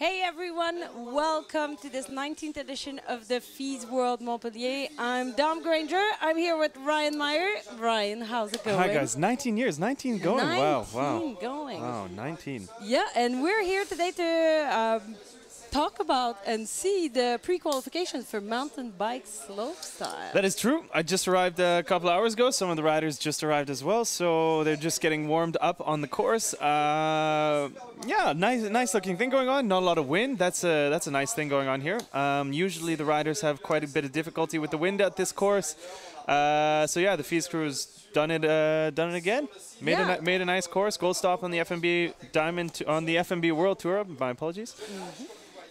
Hey everyone, welcome to this 19th edition of the FISE World Montpellier. I'm Dom Granger. I'm here with Ryan Meyer. Ryan, how's it going? Hi guys, 19 years, 19 going. 19 wow. going. Wow, 19. Yeah, and we're here today to talk about and see the pre-qualifications for mountain bike slopestyle. That is true. I just arrived a couple hours ago. Some of the riders just arrived as well, so they're just getting warmed up on the course. Yeah, nice looking thing going on. Not a lot of wind. That's a nice thing going on here. Usually the riders have quite a bit of difficulty with the wind at this course. So yeah, the FISE crew has done it again. Made a nice course. Gold stop on the FMB Diamond on the FMB World Tour. My apologies.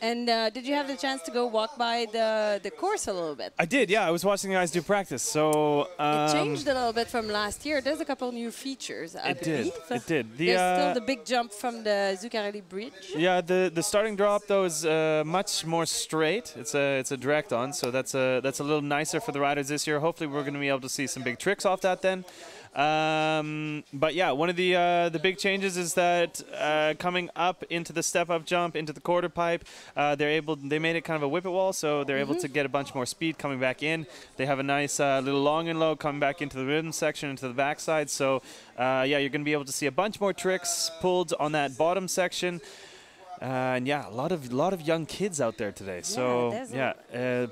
And did you have the chance to go walk by the course a little bit? I did, yeah. I was watching the guys do practice. So it changed a little bit from last year. There's a couple new features, I believe. It did. There's still the big jump from the Zuccarelli Bridge. Yeah, the starting drop though is much more straight. It's a direct on, so that's a little nicer for the riders this year. Hopefully, we're going to be able to see some big tricks off that then. But yeah, one of the big changes is that coming up into the step-up jump into the quarter pipe, they made it kind of a whippet wall, so they're able to get a bunch more speed coming back in. They have a nice little long and low coming back into the rhythm section into the backside. So yeah, you're going to be able to see a bunch more tricks pulled on that bottom section. And yeah, a lot of young kids out there today. So yeah,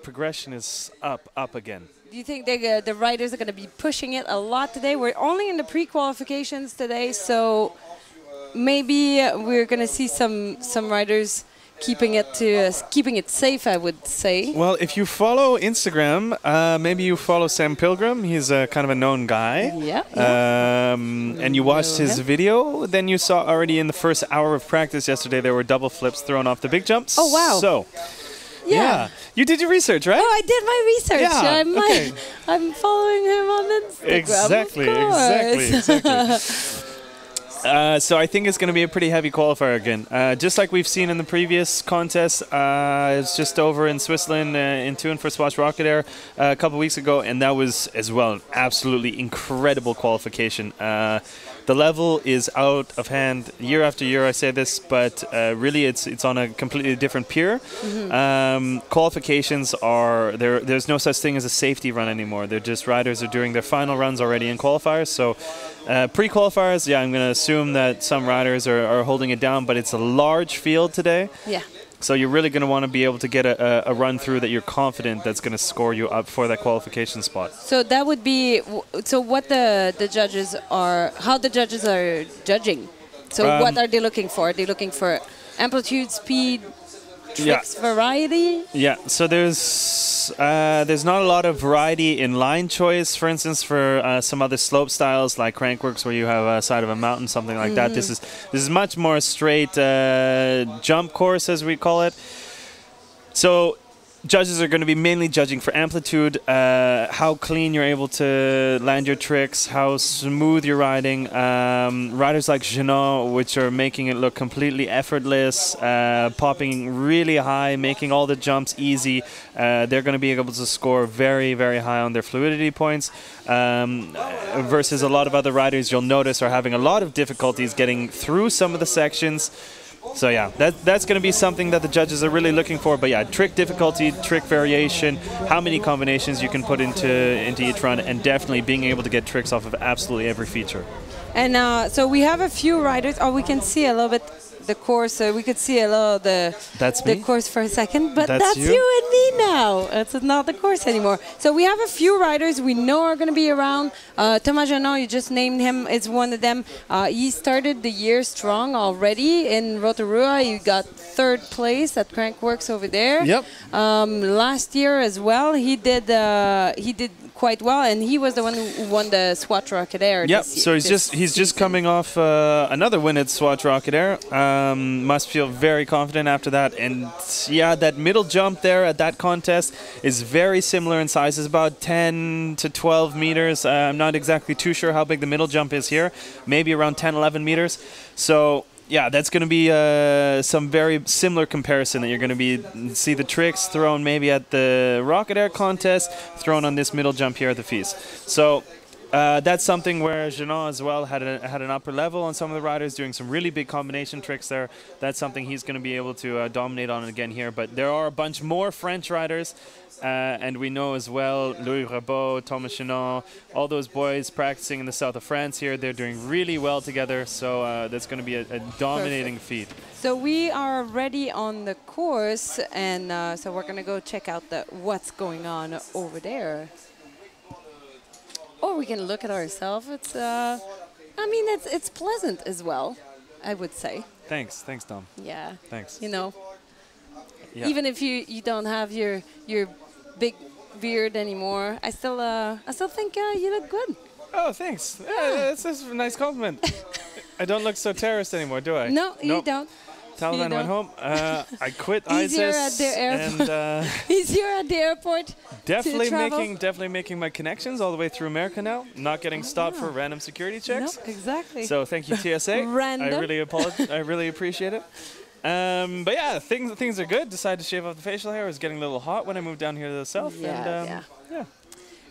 progression is up again. Do you think the riders are going to be pushing it a lot today? We're only in the pre-qualifications today, so maybe we're going to see some riders keeping it safe, I would say. Well, if you follow Instagram, maybe you follow Sam Pilgrim. He's kind of a known guy. Yeah. And you watched his video. Then you saw already in the first hour of practice yesterday there were double flips thrown off the big jumps. Oh wow! So. Yeah. You did your research, right? Oh, I did my research. Yeah, I'm following him on Instagram. Exactly. So I think it's going to be a pretty heavy qualifier again. Just like we've seen in the previous contest, it's just over in Switzerland in Thun for Swatch Rocket Air a couple weeks ago, and that was as well an absolutely incredible qualification. The level is out of hand year after year. I say this, but really it's on a completely different pier. Qualifications are there's no such thing as a safety run anymore. They're just riders are doing their final runs already in qualifiers. So pre-qualifiers, yeah, I'm going to assume that some riders are holding it down, but it's a large field today. Yeah. So you're really going to want to be able to get a run through that you're confident that's going to score you up for that qualification spot. So that would be what the judges are, how the judges are judging. So what are they looking for? Are they looking for amplitude, speed, tricks, variety? Yeah. So there's not a lot of variety in line choice. For instance, for some other slope styles like Crankworks, where you have a side of a mountain, something like that. This is much more straight jump course, as we call it. So judges are going to be mainly judging for amplitude, how clean you're able to land your tricks, how smooth you're riding. Riders like Jeanot, which are making it look completely effortless, popping really high, making all the jumps easy. They're going to be able to score very, very high on their fluidity points. Versus a lot of other riders you'll notice are having a lot of difficulties getting through some of the sections. So yeah, that's going to be something that the judges are really looking for. But yeah, trick difficulty, trick variation, how many combinations you can put into each run, and definitely being able to get tricks off of absolutely every feature. And so we have a few riders. Oh, we can see a little bit the course. We could see a little the course for a second, but that's you and me now. It's not the course anymore. So we have a few riders we know are going to be around. Thomas Jeanot, you just named him, is one of them. He started the year strong already in Rotorua. He got 3rd place at Crankworks over there. Yep. Last year as well, he did quite well, and he was the one who won the Swatch Rocket Air. Yep. So he's just coming off another win at Swatch Rocket Air. Must feel very confident after that. And yeah, that middle jump there at that contest is very similar in size. It's about 10 to 12 meters. I'm not exactly too sure how big the middle jump is here. Maybe around 10, 11 meters. So yeah, that's going to be some very similar comparison that you're going to see the tricks thrown maybe at the Rocket Air contest, thrown on this middle jump here at the FISE. So That's something where Jean as well had an upper level on some of the riders, doing some really big combination tricks there. That's something he's going to be able to dominate on again here. But there are a bunch more French riders, and we know as well Louis Rabot, Thomas Chenon, all those boys practicing in the south of France here. They're doing really well together, so that's going to be a dominating feat. So we are ready on the course, and so we're going to go check out what's going on over there. Or we can look at ourselves. It's, I mean, it's pleasant as well, I would say. Thanks, Dom. Yeah. Thanks. You know, even if you don't have your big beard anymore, I still think you look good. Oh, thanks. Yeah, that's a nice compliment. I don't look so terrorist anymore, do I? No, you don't. Taliban went home. I quit ISIS. He's here at the airport. Definitely making my connections all the way through America now. Not getting stopped for random security checks. No, exactly. So thank you, TSA. Random. I really appreciate it. But yeah, things are good. Decided to shave off the facial hair. It was getting a little hot when I moved down here to the south. Yeah.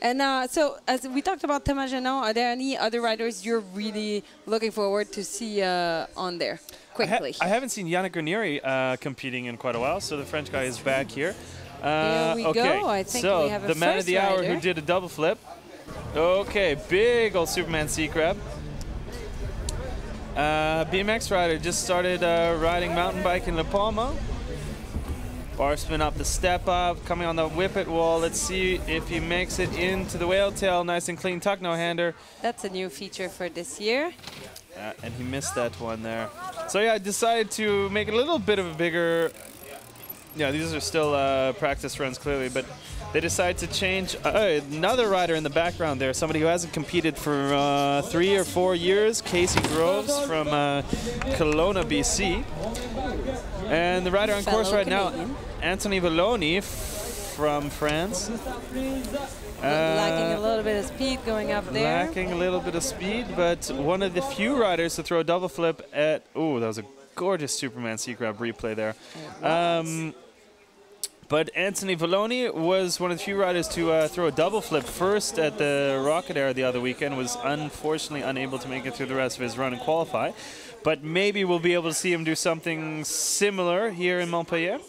And so, as we talked about Thomas Chenon, are there any other riders you're really looking forward to see on there quickly? I haven't seen Yannick Grenieri competing in quite a while, so the French guy is back here. Here we go. I think we have a the man of the hour rider who did a double flip. Okay, big old Superman C grab. BMX rider just started riding mountain bike in La Palma. Bar spin up the step up, coming on the whippet wall. Let's see if he makes it into the whale tail. Nice and clean tuck no-hander. That's a new feature for this year. And he missed that one there. So yeah, I decided to make it a little bit of a bigger... Yeah, these are still practice runs clearly, but they decided to change another rider in the background there, somebody who hasn't competed for 3 or 4 years, Casey Groves from Kelowna, BC. And the rider on course right now, Anthony Valloni from France. Lacking a little bit of speed going up there. Lacking a little bit of speed, but one of the few riders to throw a double flip at... Oh, that was a gorgeous Superman C-grab replay there. But Anthony Valloni was one of the few riders to throw a double flip first at the Rocket Air the other weekend, was unfortunately unable to make it through the rest of his run and qualify. But maybe we'll be able to see him do something similar here in Montpellier.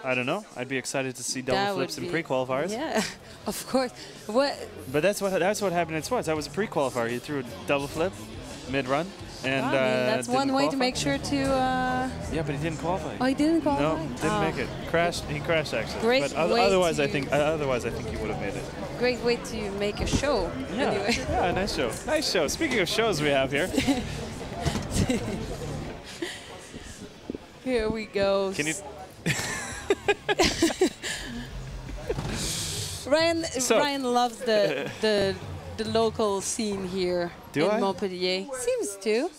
I don't know. I'd be excited to see double flips in pre-qualifiers. Yeah, of course. But that's what happened at Swartz. That was a pre-qualifier. He threw a double flip mid-run. And that's one way to make sure to... Yeah, but he didn't qualify. Oh, he didn't qualify? No, didn't make it. He crashed actually. Great but otherwise, I think he would have made it. Great way to make a show. Yeah, anyway. Yeah, nice show. Nice show. Speaking of shows we have here. Here we go. Can you... Ryan loves the local scene here in Montpellier. Seems to.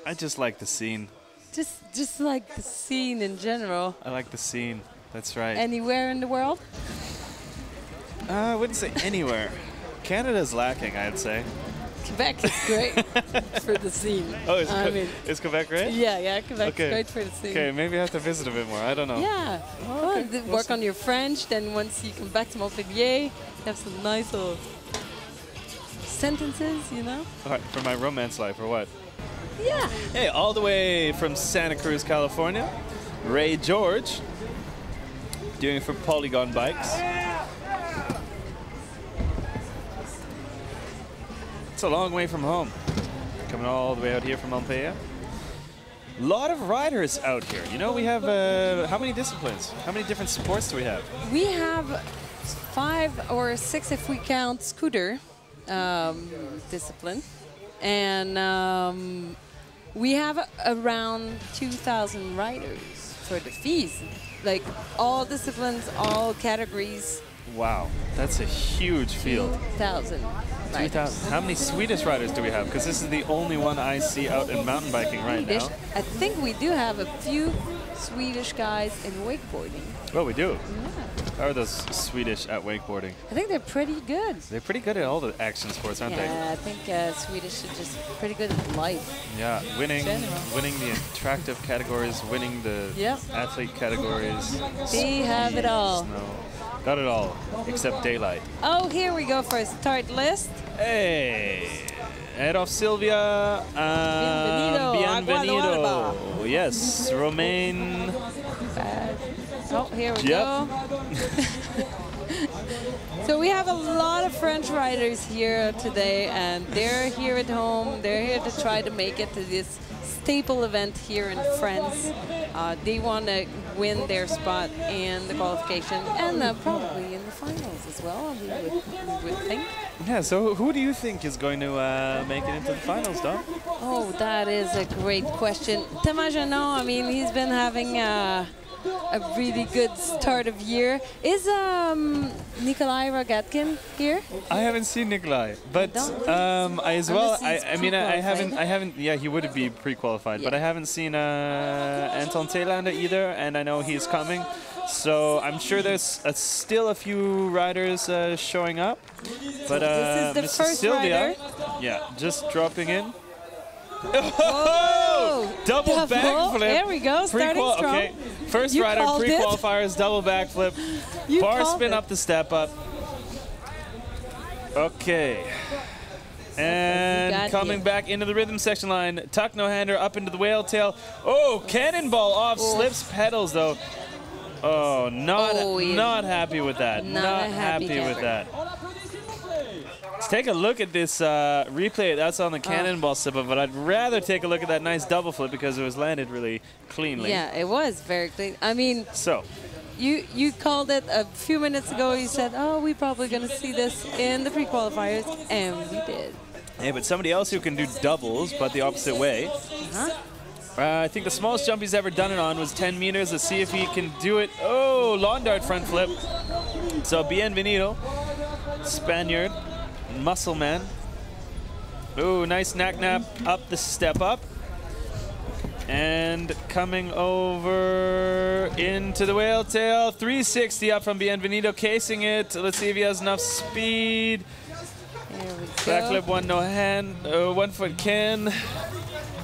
I just like the scene. Just like the scene in general. I like the scene. That's right. Anywhere in the world? I wouldn't say anywhere. Canada's lacking, I'd say. Quebec is great for the scene. Oh, is Quebec great? Yeah, Quebec's great for the scene. Okay, maybe I have to visit a bit more. I don't know. Yeah. Oh, okay. Work on your French, then once you come back to Montpellier, you have some nice little sentences, you know? All right, for my romance life, or what? Yeah. Hey, all the way from Santa Cruz, California, Ray George, doing it for Polygon Bikes. It's a long way from home. Coming all the way out here from Montpellier. A lot of riders out here. You know, we have, how many disciplines? How many different sports do we have? We have 5 or 6 if we count scooter discipline. And we have around 2,000 riders for the FISE. Like all disciplines, all categories. Wow, that's a huge field. 2,000. 2,000. How many Swedish riders do we have? Because this is the only one I see out in mountain biking right now. I think we do have a few Swedish guys in wakeboarding. Oh, we do? Yeah. How are those Swedish at wakeboarding? I think they're pretty good. They're pretty good at all the action sports, aren't they? Yeah, I think Swedish are just pretty good at life. Yeah, winning the attractive categories, winning the athlete categories. They have it all. Snow. Got it all, except daylight. Oh, here we go for a start list. Hey. Head off Sylvia. Bienvenido. Yes, Romain. Oh, here we go. So we have a lot of French riders here today, and they're here at home. They're here to try to make it to this staple event here in France. They want to win their spot in the qualification and probably in the finals as well, we would think. Yeah, so who do you think is going to make it into the finals, Dom? Oh, that is a great question. Thomas Jeannot, I mean, he's been having a really good start of year. Is Nikolai Rogatkin here? I haven't seen Nikolai, but I haven't. Yeah, he would be pre-qualified, but I haven't seen Anton Telander either, and I know he's coming. So I'm sure there's still a few riders showing up, but this is the Mrs. first Sylvia, rider. yeah, just dropping in. Whoa! Double backflip. There we go, starting strong. Okay, first rider pre-qualifiers, double backflip. Bar spin up the step up. Okay. And coming back into the rhythm section line, tuck no hander up into the whale tail. Oh, cannonball off, slips pedals though. Oh, not happy with that. Not happy with that. Let's take a look at this replay. That's on the cannonball slip up, but I'd rather take a look at that nice double flip because it was landed really cleanly. Yeah, it was very clean. I mean, so you called it a few minutes ago. You said, "Oh, we're probably going to see this in the pre-qualifiers," and we did. Hey, but somebody else who can do doubles, but the opposite way. I think the smallest jump he's ever done it on was 10 meters. Let's see if he can do it. Oh, lawn dart front flip. So bienvenido, Spaniard, muscle man. Oh, nice knack nap up the step up. And coming over into the whale tail. 360 up from bienvenido, casing it. Let's see if he has enough speed. There we go. Backflip, one no hand, 1 foot can.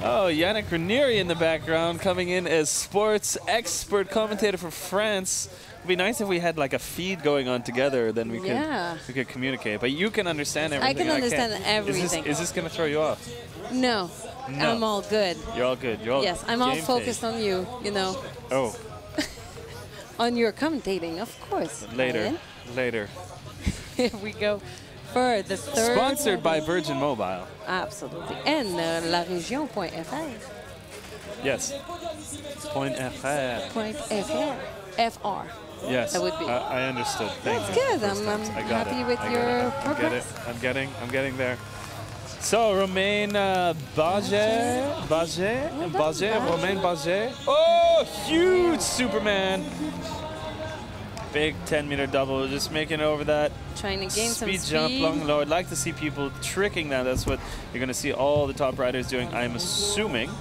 Oh, Yannick Ranieri in the background, coming in as sports expert commentator for France. It'd be nice if we had like a feed going on together, then we could communicate. But you can understand everything. I can understand everything. Is this gonna throw you off? No, I'm all good. You're all good. You're all yes, I'm all focused on you. You know. Oh. On your commentating, of course. Later. Here we go. For the third. Sponsored by Virgin Mobile. Absolutely. And laregion.fr. Yes. .fr. FR. Yes. That would be. I understood. Thank you. That's good. I'm happy with your progress. I'm getting there. So Romain Romain Baget. Oh, huge Superman. Big 10-meter double, just making it over that. Trying to gain some speed. Jump, long low. I'd like to see people tricking that. That's what you're going to see all the top riders doing, I'm assuming.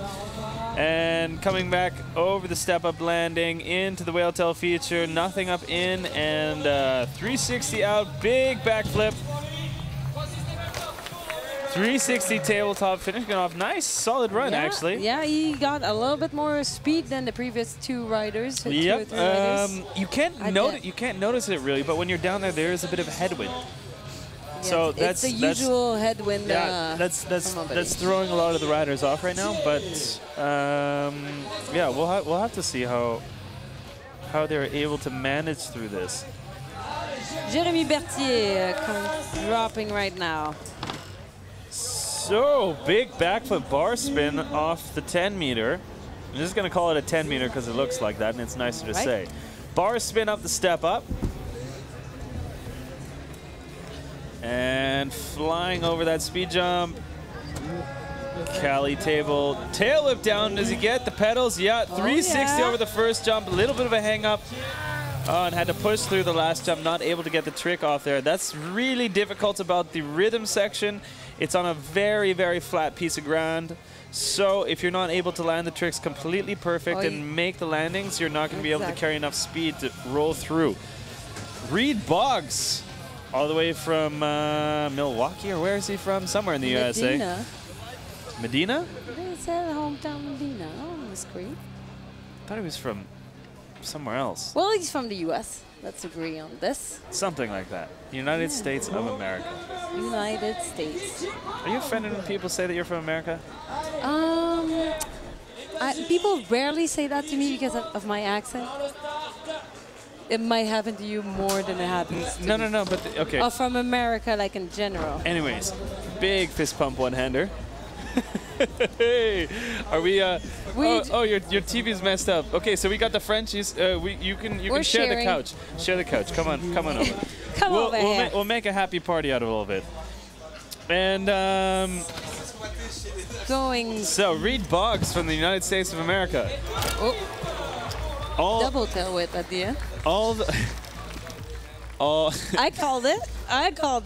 And coming back over the step-up landing into the whale tail feature. Nothing up in, and 360 out. Big backflip. 360 tabletop finish, going off. Nice, solid run, actually. Yeah, he got a little bit more speed than the previous two riders. Yep. You can't notice it really, but when you're down there, there is a bit of a headwind. Yeah, so that's the usual headwind. Yeah, that's throwing a lot of the riders off right now. But yeah, we'll have to see how they're able to manage through this. Jérémy Berthier dropping right now. So, big backflip bar spin off the 10-meter. I'm just going to call it a 10-meter because it looks like that and it's nicer to say. Bar spin up the step up. And flying over that speed jump. Cali table. Tail whip down. Does he get the pedals? Yeah, 360 over the first jump. A little bit of a hang up. Oh, and had to push through the last jump. Not able to get the trick off there. That's really difficult about the rhythm section. It's on a very, very flat piece of ground. So if you're not able to land the tricks completely perfect and make the landings, you're not going to be able to carry enough speed to roll through. Reed Boggs, all the way from Milwaukee, or where is he from? Somewhere in the USA. Medina? It said hometown Medina on the screen. I thought he was from somewhere else. Well, he's from the US. Let's agree on this. Something like that. United States of America. United States. Are you offended when people say that you're from America? People rarely say that to me because of my accent. It might happen to you more than it happens to me. No, but okay. Or from America, like in general. Anyways, big fist pump one-hander. Hey, are we? Oh, your TV's messed up. Okay, so we got the Frenchies. You can share the couch. Share the couch. Come on over. Come over here. We'll make a happy party out of all of it. And So Reed Boggs from the United States of America. Oh. Double tail whip at the end. I called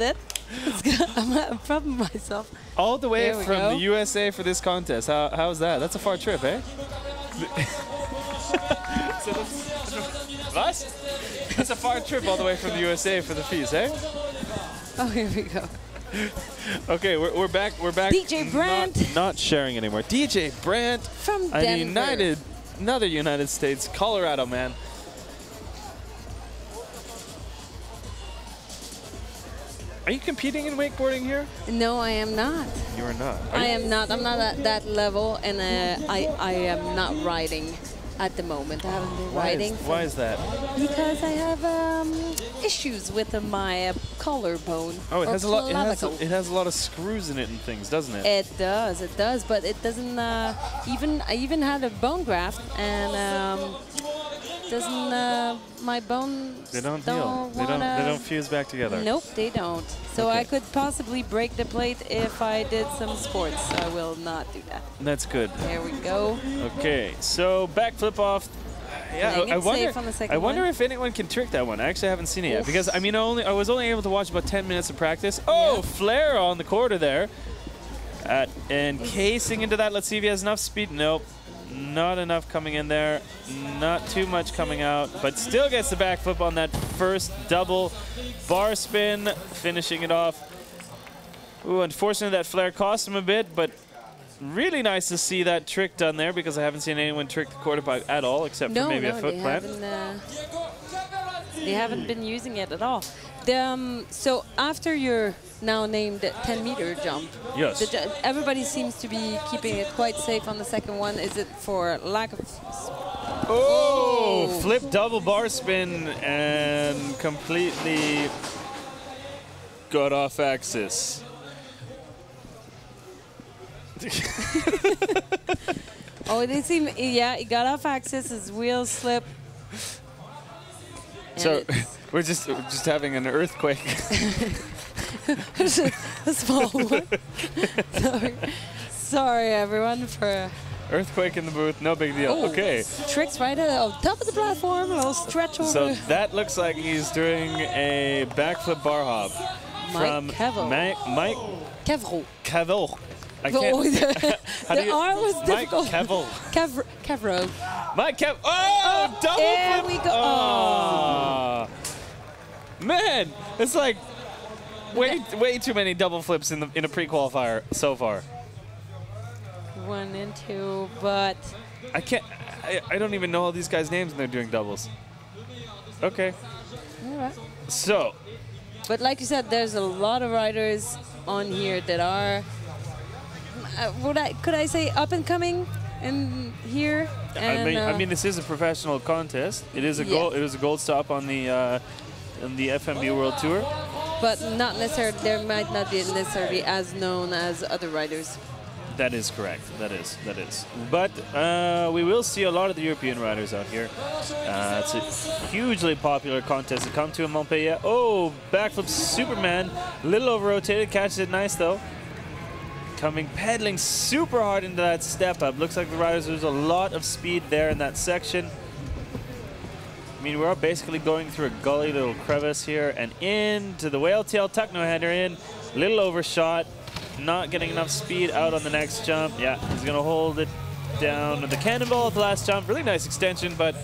it. I'm proud of myself. All the way from the USA for this contest. How's that? That's a far trip, eh? That's a far trip all the way from the USA for the FISE, eh? Oh, here we go. Okay, we're back. DJ Brandt. Not sharing anymore. DJ Brandt from Denver. Another United States, Colorado man. Are you competing in wakeboarding here? No, I am not. You are not. I am not. I'm not at that level, and I am not riding at the moment. I haven't been riding. Why is that? Because I have issues with my collarbone. Oh, it has a lot. It has a lot of screws in it and things, doesn't it? It does, but it doesn't. I even had a bone graft, and doesn't my bones they don't heal. They don't fuse back together. Nope, they don't. So okay. I could possibly break the plate if I did some sports. I will not do that. That's good. There we go. Okay, so backflip off. Yeah, I wonder if anyone can trick that one. I actually haven't seen it yet because I was only able to watch about 10 minutes of practice. Oh, yeah. Flare on the quarter there, and casing into that. Let's see if he has enough speed. Nope. Not enough coming in there. Not too much coming out, but still gets the backflip on that first double bar spin, finishing it off. Ooh, unfortunately that flare cost him a bit, but really nice to see that trick done there because I haven't seen anyone trick the quarter pipe at all except for maybe a foot plant. They haven't been using it at all. So after your now named 10-meter jump, yes, everybody seems to be keeping it quite safe on the second one. Is it for lack of... Oh, flip double bar spin and completely got off axis. Oh, they seem, yeah, he got off axis, his wheels slip. So we're just having an earthquake. A small one. Sorry everyone for earthquake in the booth. No big deal. Oh, okay. Tricks right on top of the platform. A little stretch over. So that looks like he's doing a backflip bar hop from Mike Cavill. I can't. The R was difficult. Mike Cavill. Cavro. Mike Cavill. Oh, double there flip. We go. Oh. Man, it's like way too many double flips in a pre-qualifier so far. 1 and 2, but I don't even know all these guys' names when they're doing doubles. Okay. All right. So. But like you said, there's a lot of riders on here that are. Could I say up and coming in here? And, I mean, this is a professional contest. It is a gold. It was a gold stop on the FMB World Tour. But not necessarily. There might not be necessarily as known as other riders. That is correct. That is. But we will see a lot of the European riders out here. It's a hugely popular contest to come to in Montpellier. Oh, backflip Superman. Little over rotated. Catches it nice though. Pedaling super hard into that step up. Looks like the riders lose a lot of speed there in that section. I mean, we're basically going through a gully little crevice here and into the whale tail tuck no hander in. Little overshot. Not getting enough speed out on the next jump. Yeah, he's going to hold it down with the cannonball at the last jump. Really nice extension, but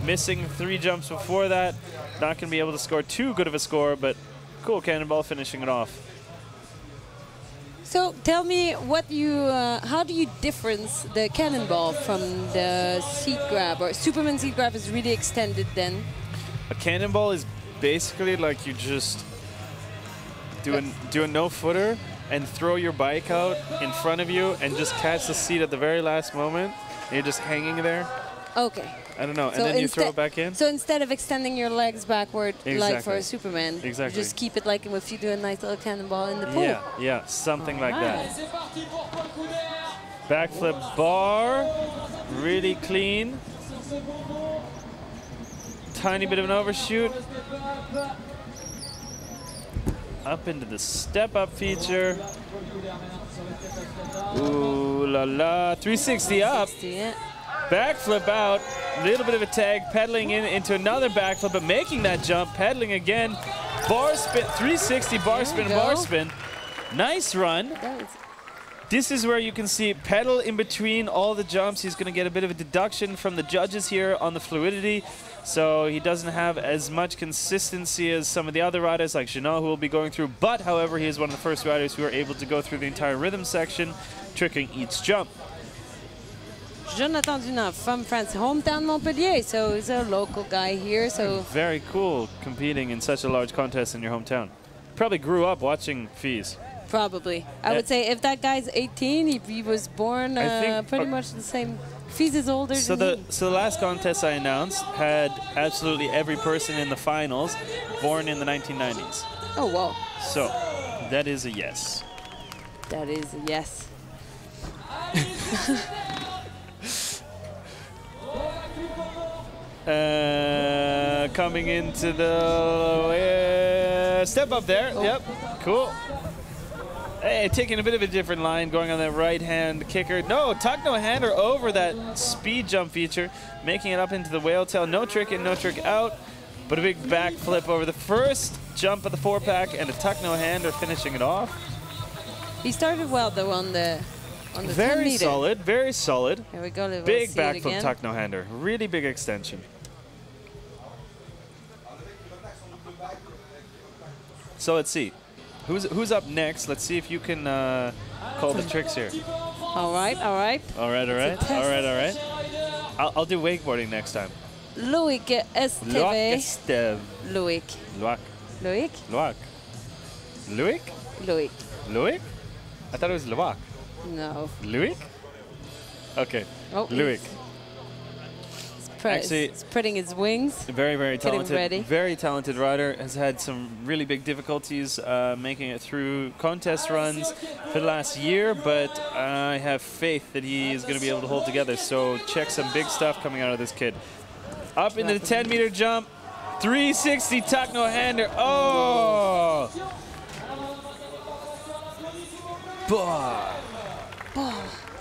missing 3 jumps before that. Not going to be able to score too good of a score, but cool cannonball finishing it off. So tell me how do you difference the cannonball from the seat grab? Or Superman seat grab is really extended then? A cannonball is basically like you just do a no-footer and throw your bike out in front of you and just catch the seat at the very last moment. And you're just hanging there. Okay. I don't know, and then you throw it back in? So instead of extending your legs backward like for a Superman, you just keep it like if you do a nice little cannonball in the pool. Yeah, something like that. Backflip bar, really clean. Tiny bit of an overshoot. Up into the step-up feature. Ooh la la, 360 up. Backflip out, a little bit of a tag, pedaling into another backflip, but making that jump, pedaling again. Bar spin, 360 bar spin, bar spin. Nice run. This is where you can see pedal in between all the jumps. He's going to get a bit of a deduction from the judges here on the fluidity. So he doesn't have as much consistency as some of the other riders like Jeanot, who will be going through. But, however, he is one of the first riders who are able to go through the entire rhythm section, tricking each jump. Jonathan Dunant from France, hometown Montpellier, so he's a local guy here. So very cool competing in such a large contest in your hometown. Probably grew up watching FISE. Probably. I would say if that guy's 18, he was born pretty much the same. FISE is older than him. So the last contest I announced had absolutely every person in the finals born in the 1990s. Oh, wow. So that is a yes. That is a yes. Coming into the step up there. Yep, cool. Hey, taking a bit of a different line, going on that right-hand kicker. No, tuck no hander over that speed jump feature, making it up into the whale tail. No trick in, no trick out, but a big backflip over the first jump of the 4-pack and a tuck no hander, finishing it off. He started well though on the very solid, very solid. Here we go. Big backflip tuck no hander, really big extension. So let's see. Who's up next? Let's see if you can call the tricks here. All right. I'll do wakeboarding next time. Loic Esteve. Loic. I thought it was Loic. No. Loic? Okay. Oh, Loic. Actually, spreading his wings. Very, very talented. Very talented rider. Has had some really big difficulties making it through contest runs for the last year, but I have faith that he is going to be able to hold together. So check some big stuff coming out of this kid. Up into the 10-meter jump. 360 tuck no hander. Oh!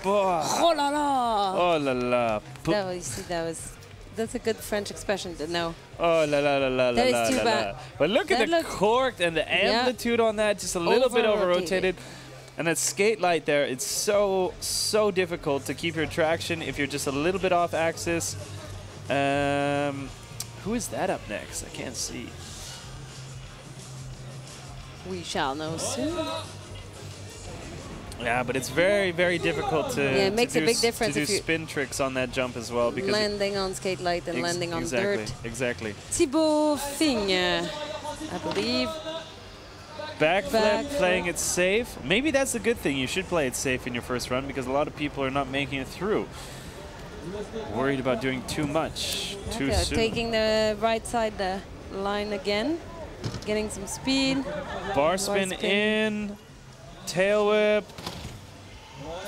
Oh la la! Oh la la! That's a good French expression to know. Oh la la la la la la la! But look at the cork and the amplitude on that, just a little bit over-rotated. And that skate light there, it's so difficult to keep your traction if you're just a little bit off axis. Who is that up next? I can't see. We shall know soon. Yeah, but it's very, very difficult to, it makes a big difference to do spin tricks on that jump as well. Because landing on skate light and landing on dirt. Exactly. Thibaut Figne, I believe. Backflip, playing it safe. Maybe that's a good thing. You should play it safe in your first run because a lot of people are not making it through. Worried about doing too much too soon. Taking the right side the line again. Getting some speed. Bar spin in. Tail whip.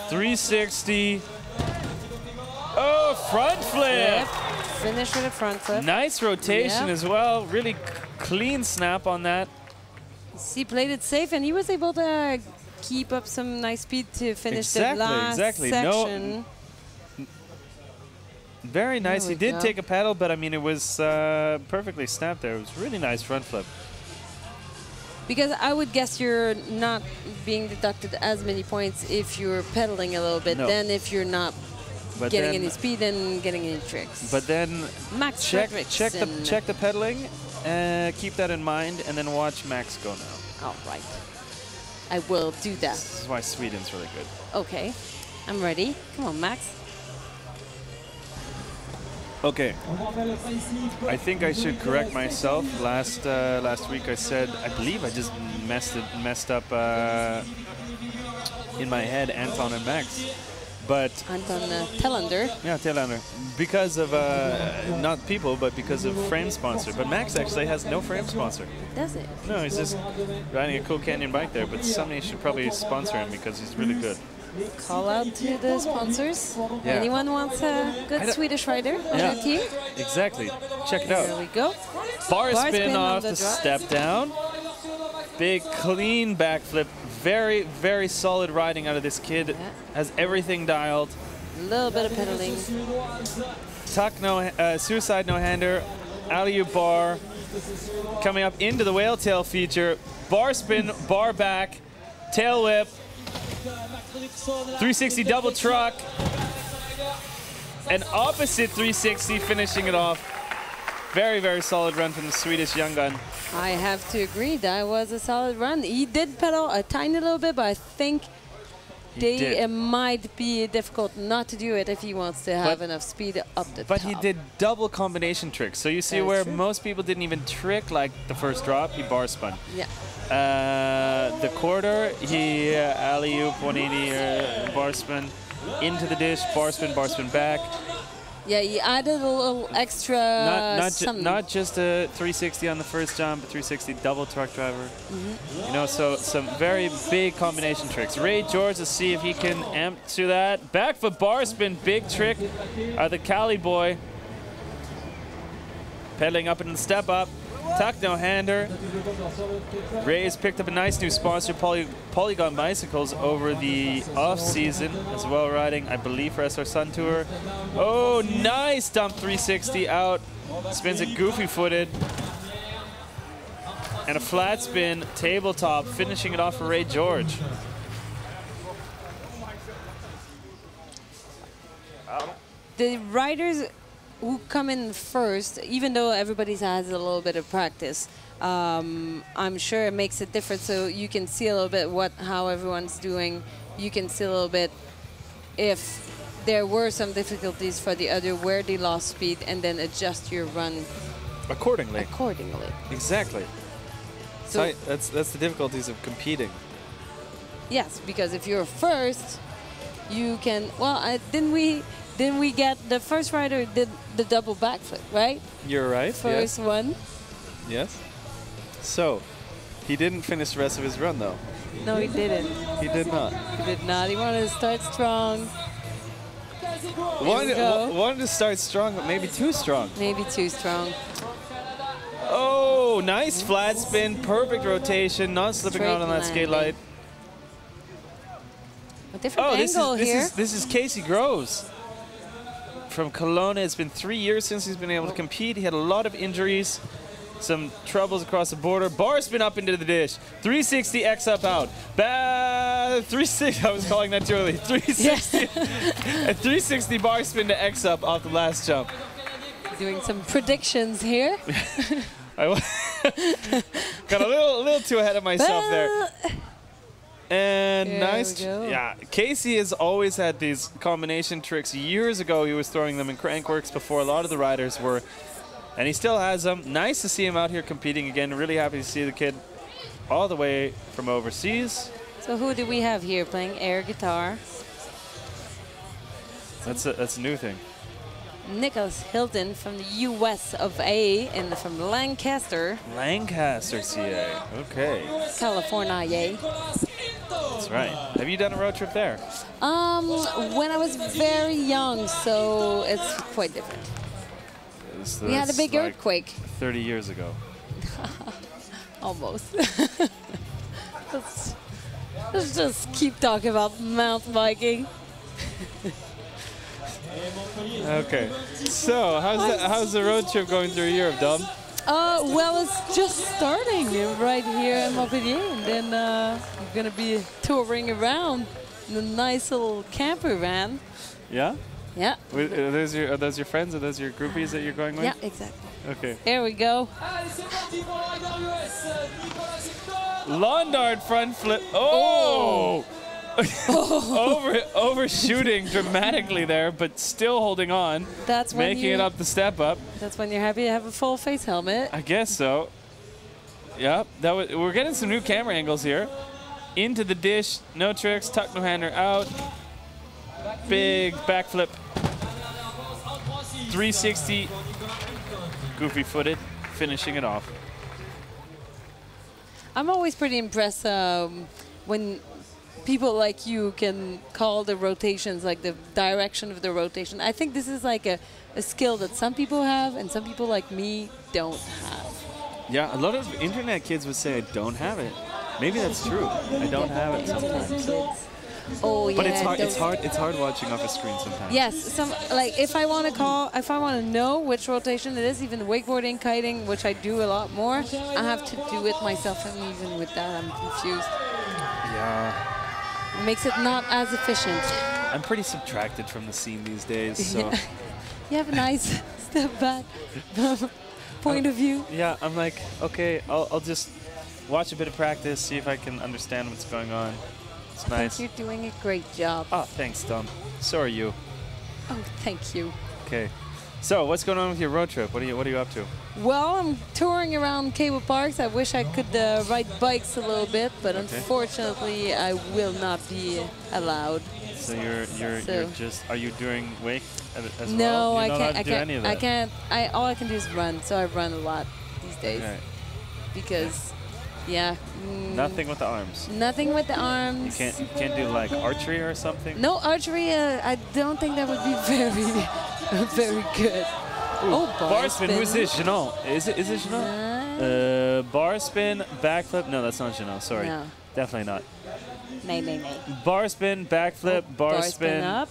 360. Oh, front flip. Yep. Finish with a front flip. Nice rotation as well. Really clean snap on that. He played it safe, and he was able to keep up some nice speed to finish the last section. Very nice. He did take a paddle, but I mean, it was perfectly snapped there. It was really nice front flip. Because I would guess you're not being deducted as many points if you're pedaling a little bit than if you're not getting any speed and getting any tricks. But then Max check the pedaling, keep that in mind, and then watch Max go now. All right. I will do that. This is why Sweden's really good. Okay. I'm ready. Come on, Max. Okay. I think I should correct myself. Last week I said, I believe I just messed up in my head Anton and Max. But Anton Tellander. Yeah, Tellander. Because of not people, but because of frame sponsor. But Max actually has no frame sponsor. Does it? No, he's just riding a cool Canyon bike there. But somebody should probably sponsor him because he's really good. Call out to the sponsors. Yeah. Anyone wants a good Swedish rider on their team? Exactly. Check it out. There we go. Bar spin off the step down. Big clean backflip. Very, very solid riding out of this kid. Yeah. Has everything dialed. A little bit of pedaling. Tuck suicide no-hander. Alley-oop bar. Coming up into the whale tail feature. Bar spin, bar back. Tail whip. 360 double truck. An opposite 360 finishing it off. Very, very solid run from the Swedish young gun. I have to agree, that was a solid run. He did pedal a tiny little bit, but I think it might be difficult not to do it if he wants to have enough speed up the top. But he did double combination tricks. So you see where most people didn't even trick like the first drop, he bar spun. Yeah. The quarter, he alley-oop 180 bar spin into the dish, bar spin back. Yeah, he added a little extra. Not just a 360 on the first jump, but 360 double truck driver. You know, so some very big combination tricks. Ray George, let's see if he can amp to that. Back foot bar spin, big trick. The Cali boy. Pedaling up into the step up. Tuck no-hander. Ray's picked up a nice new sponsor, Polygon Bicycles, over the off-season as well, riding, I believe, for SR Sun Tour. Oh, nice dump 360 out. Spins it goofy-footed. And a flat spin, tabletop, finishing it off for Ray George. The riders who come in first, even though everybody has a little bit of practice, I'm sure it makes a difference. So you can see a little bit how everyone's doing. You can see a little bit if there were some difficulties for the other, where they lost speed, and then adjust your run accordingly. Exactly. So that's the difficulties of competing. Yes, because if you're first, you can. Well, didn't we get the first rider did the double backflip, right? You're right. First one. Yes. So, he didn't finish the rest of his run, though. No, he didn't. He did not. He did not. He wanted to start strong. Wanted to start strong, but maybe too strong. Maybe too strong. Oh, nice flat spin, perfect rotation, not slipping out on that skate light. A different angle here. This is Casey Groves from Kelowna. It's been 3 years since he's been able to compete. He had a lot of injuries, some troubles across the border. Bar spin up into the dish. 360 X up out. 360. I was calling that too early. 360. A 360 bar spin to X up off the last jump. Doing some predictions here. I got a little too ahead of myself there. And nice. Yeah, Casey has always had these combination tricks. Years ago, he was throwing them in Crankworks before a lot of the riders were. And he still has them. Nice to see him out here competing again. Really happy to see the kid all the way from overseas. So who do we have here playing air guitar? That's a new thing. Nicholas Hilton from the US of A and from Lancaster. Lancaster, CA. Okay. California, yay. That's right. Have you done a road trip there? When I was very young, so it's quite different. We had a big earthquake. 30 years ago. Almost. let's just keep talking about mountain biking. Okay. So, how's the road trip going through Europe, Dom? Well, it's just starting right here in Montpellier, and then we're gonna be touring around in a nice little camper van. Yeah. Yeah. Are those your friends? Are those your groupies that you're going with? Yeah, exactly. Okay. Here we go. Lawn dart front flip. Oh! Overshooting dramatically there, but still holding on. That's when making it up the step up. That's when you're happy to have a full face helmet. I guess so. Yep, we're getting some new camera angles here. Into the dish, no tricks, tuck no hander out. Big backflip. 360. Goofy footed, finishing it off. I'm always pretty impressed when people like you can call the rotations, like the direction of the rotation. I think this is like a skill that some people have and some people like me don't have. Yeah, a lot of internet kids would say I don't have it. Maybe that's true. I don't have it sometimes. Oh yeah. But it's hard. It's hard watching off a screen sometimes. Yes, like if I want to know which rotation it is, even wakeboarding, kiting, which I do a lot more, I have to do it myself, and even with that, I'm confused. Yeah. It makes it not as efficient. I'm pretty subtracted from the scene these days, so. You have a nice step back point of view. Yeah, I'm like, okay, I'll just watch a bit of practice, see if I can understand what's going on. It's nice. You're doing a great job. Oh, thanks, Tom. So are you. Oh, thank you. Okay. So, what's going on with your road trip? What are you up to? Well, I'm touring around cable parks. I wish I could ride bikes a little bit, but unfortunately, I will not be allowed. So you're just, are you doing wake as well? No, I can't. Do any of that? I can't. All I can do is run. So I run a lot these days. Okay. Because, yeah. Nothing with the arms. Nothing with the arms. You can't do like archery or something. No archery. I don't think that would be very good. Ooh, oh, bar spin. Who's this? Jeanot. Is it Jeanot? Bar spin, backflip. No, that's not Jeanot. Sorry. No. Definitely not. Nay. Bar spin, backflip, bar spin. Up.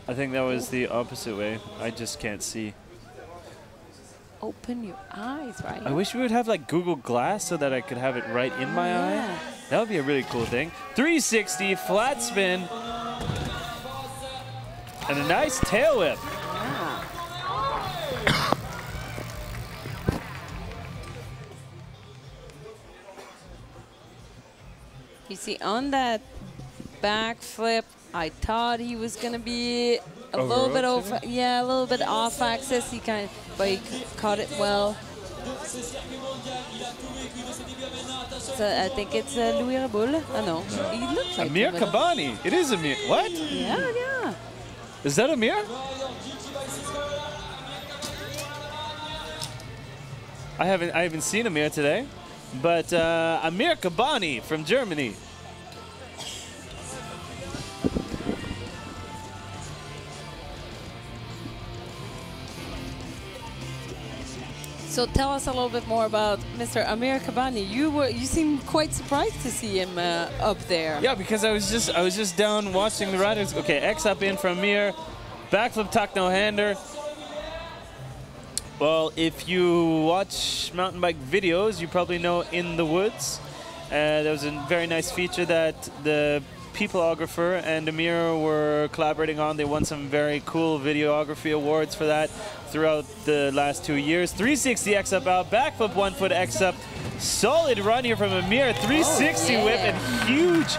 I think that was the opposite way. I just can't see. Open your eyes, right? I wish we would have like Google Glass so that I could have it right in my eye. That would be a really cool thing. 360, flat spin. And a nice tail whip. Yeah. You see, on that backflip, I thought he was going to be a little bit over, yeah, a little bit off axis. But he caught it well. So I think it's Louis Raboul. Oh no, he looks like Amir Kabani. It is Amir. What? Yeah. Is that Amir? I haven't seen Amir today, but Amir Kabani from Germany. So tell us a little bit more about Mr. Amir Kabani. You seem quite surprised to see him up there. Yeah, because I was just down watching the riders. Okay, X up in from Amir, backflip tuck no hander. Well, if you watch mountain bike videos, you probably know In the Woods. There was a very nice feature that the Peopleographer and Amir were collaborating on. They won some very cool videography awards for that throughout the last 2 years. 360 X up out, backflip 1 foot X up. Solid run here from Amir. 360 whip and huge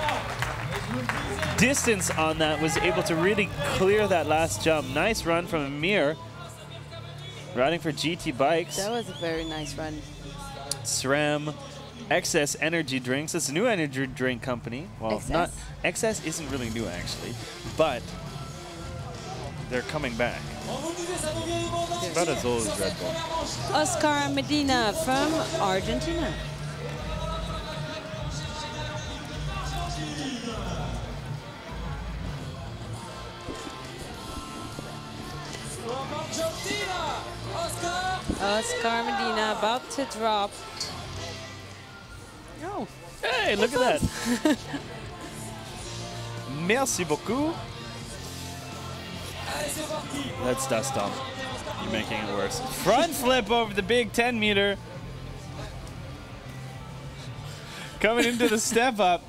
distance on that. Was able to really clear that last jump. Nice run from Amir. Riding for GT Bikes. That was a very nice run. SRAM. XS Energy Drinks. It's a new energy drink company. Well, XS? XS isn't really new actually, but they're coming back. It's about as old as Red Bull. Oscar Medina from Argentina. Oscar Medina about to drop. Oh. Hey, look at that. Merci beaucoup. Let's dust off. You're making it worse. Front flip over the big 10 meter. Coming into the step up.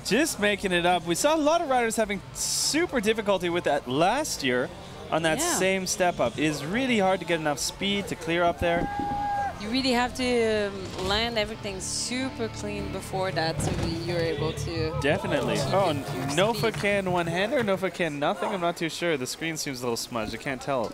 Just making it up. We saw a lot of riders having super difficulty with that last year on that same step up. It is really hard to get enough speed to clear up there. you really have to land everything super clean before that, so you're able to. Definitely. Oh, Nofa can one-hander, Nofa can nothing. I'm not too sure. The screen seems a little smudged. I can't tell.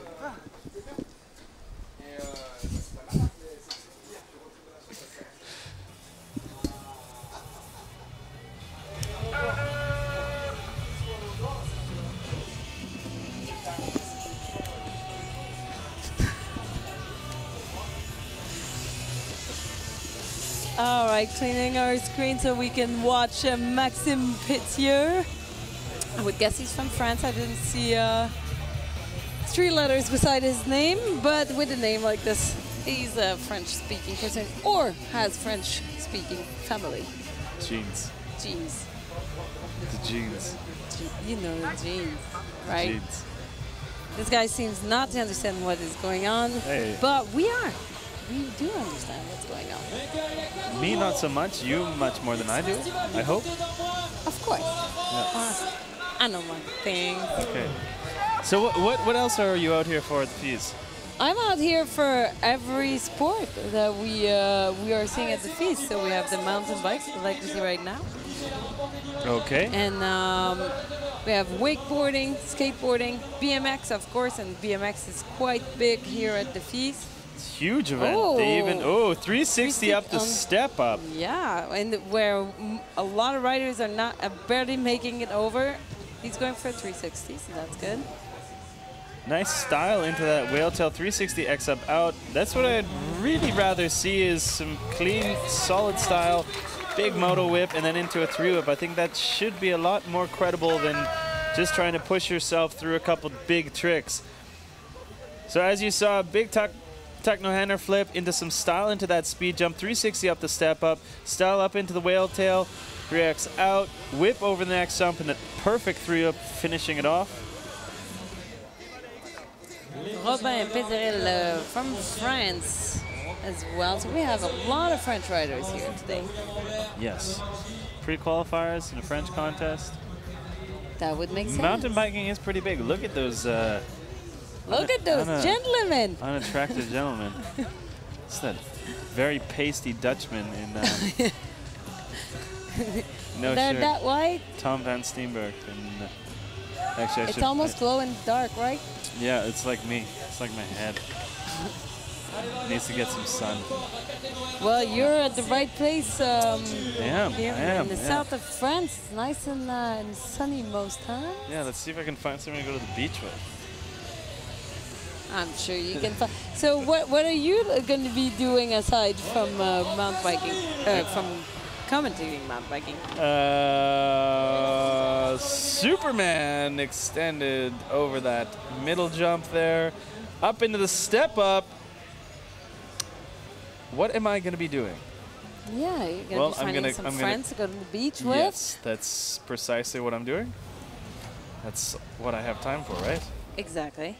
All right, cleaning our screen so we can watch Maxime Pétieux. I would guess he's from France. I didn't see 3 letters beside his name, but with a name like this, he's a French-speaking person or has French-speaking family. Genes. Genes. The genes. You know the genes, right? Genes. This guy seems not to understand what is going on, but we are. We do understand what's going on. Me, not so much. You, much more than I do, I hope. Of course. Yeah. I know my thing. Okay. So what else are you out here for at the FISE? I'm out here for every sport that we are seeing at the FISE. So we have the mountain bikes, like you see right now. Okay. And we have wakeboarding, skateboarding, BMX, of course, and BMX is quite big here at the FISE. Huge event. They even 360 up the step up. Yeah, and where a lot of riders are not barely making it over, he's going for a 360, so that's good. Nice style into that whale tail 360 X up out. That's what I'd really rather see is some clean, solid style, big moto whip, and then into a 3-whip. I think that should be a lot more credible than just trying to push yourself through a couple big tricks. So as you saw, big techno-hander flip into some style into that speed jump, 360 up the step up, style up into the whale tail, 3X out, whip over the next jump, and a perfect 3-up finishing it off. Robin Pézeril from France as well. So we have a lot of French riders here today. Yes. Pre-qualifiers in a French contest. That would make sense. Mountain biking is pretty big. Look at those look at those gentlemen. Unattractive gentlemen. It's that very pasty Dutchman in no They're shirt. that white? Tom van Steenberg. And, actually, it's almost glow in the dark, right? Yeah, it's like me. It's like my head. Needs to get some sun. Well, you're at the right place. Here in the south of France. It's nice and sunny most times. Yeah, let's see if I can find something to go to the beach with. I'm sure you can find. So what are you going to be doing aside from mountain biking, from commentating mountain biking? Superman extended over that middle jump there, up into the step up. What am I going to be doing? Yeah, you're going to be finding some friends to go to the beach with? Yes, that's precisely what I'm doing. That's what I have time for, right? Exactly.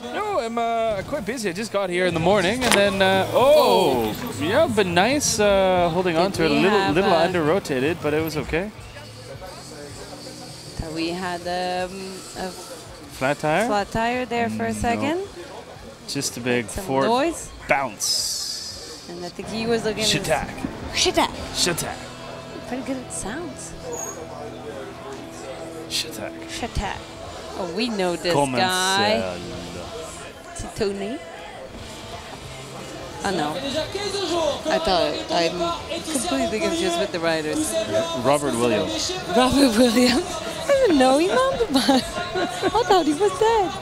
No, I'm quite busy. I just got here in the morning, and then yeah, but nice holding on to it. A little under-rotated, but it was okay. So we had a flat tire? Flat tire there for a second. Just a big forward noise. Bounce. And I think he was looking at Shatak. Shatak. Shatak. Pretty good at sounds. Shatak. Shatak. Oh, we know this guy. C'est Tony. Oh no. I thought I'm completely confused with the riders. Robert Williams. Robert Williams? I didn't know he mountain bike. I thought he was dead.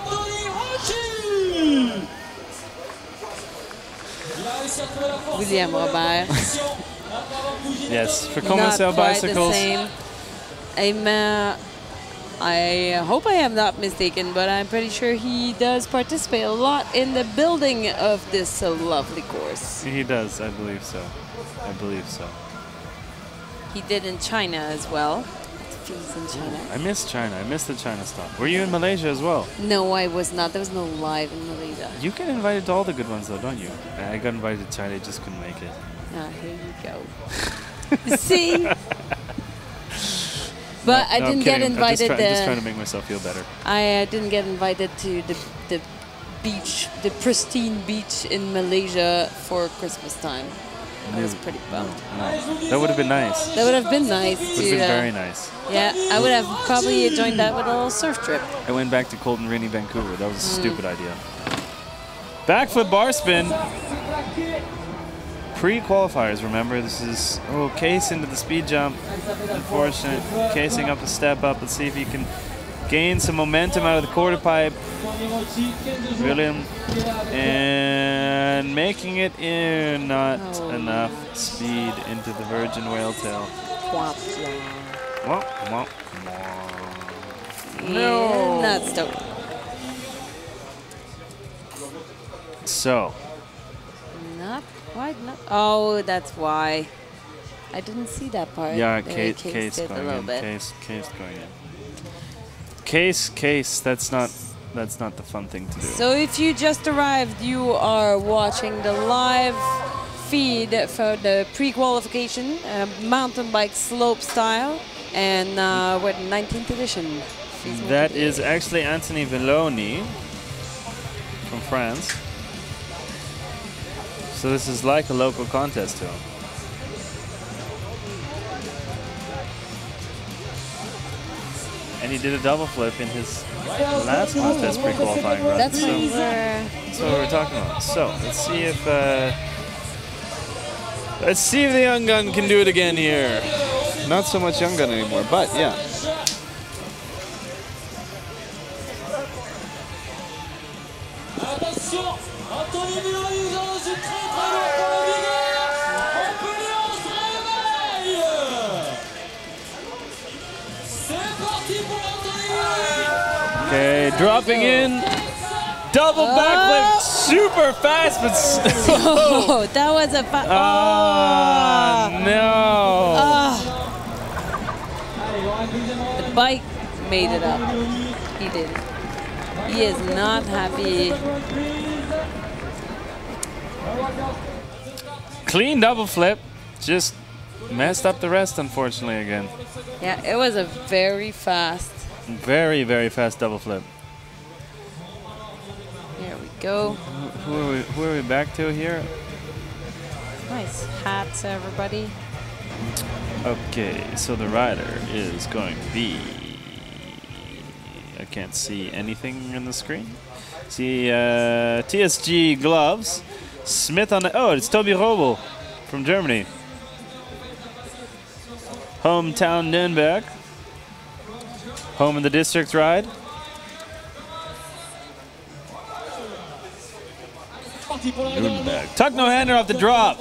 William Robert. Yes, for Commercial Bicycles. The same. I hope I am not mistaken, but I'm pretty sure he does participate a lot in the building of this lovely course. He does, I believe so. I believe so. He did in China as well. FISE in China. I miss China. I miss the China stuff. Were you in Malaysia as well? No, I was not. There was no live in Malaysia. You get invited to all the good ones, though, don't you? I got invited to China. I just couldn't make it. Ah, here you go. See? But I didn't get invited. I'm just trying to make myself feel better. I didn't get invited to the beach, the pristine beach in Malaysia for Christmas time. I was pretty bummed. That would have been nice. That would have been nice. Would have been very nice. Yeah, I would have probably joined that with a little surf trip. I went back to cold and rainy Vancouver. That was a stupid idea. Backflip bar spin. Pre-qualifiers, remember, this is, Case into the speed jump. Unfortunate. Casing up a step up. Let's see if he can gain some momentum out of the quarter pipe. William. And making it in, not enough speed into the Virgin Whale Tail. No. That's dope. So. Not quite. Oh, that's why. I didn't see that part. Yeah, Case going in. Case going in. Case. That's not the fun thing to do. So if you just arrived, you are watching the live feed for the pre-qualification mountain bike slopestyle, and we're the 19th edition. That is actually Anthony Villoni from France. So this is like a local contest to him. And he did a double flip in his last contest pre-qualifying run. That's what we were talking about. So let's see if the young gun can do it again here. Not so much young gun anymore, but yeah. Okay, dropping in, double backflip, super fast, but oh, that was a no. The bike made it up. He did. He is not happy. Clean double flip, just messed up the rest, unfortunately, again. Yeah, it was a very fast. Very, very fast double flip. Here we go. Who are we back to here? Nice hats, everybody. Okay, so the rider is going to be... I can't see anything on the screen. See TSG gloves. Smith on the... Oh, it's Toby Robel from Germany. Hometown Nürnberg. Home in the district ride. Nürnberg. Tuck no hander off the drop.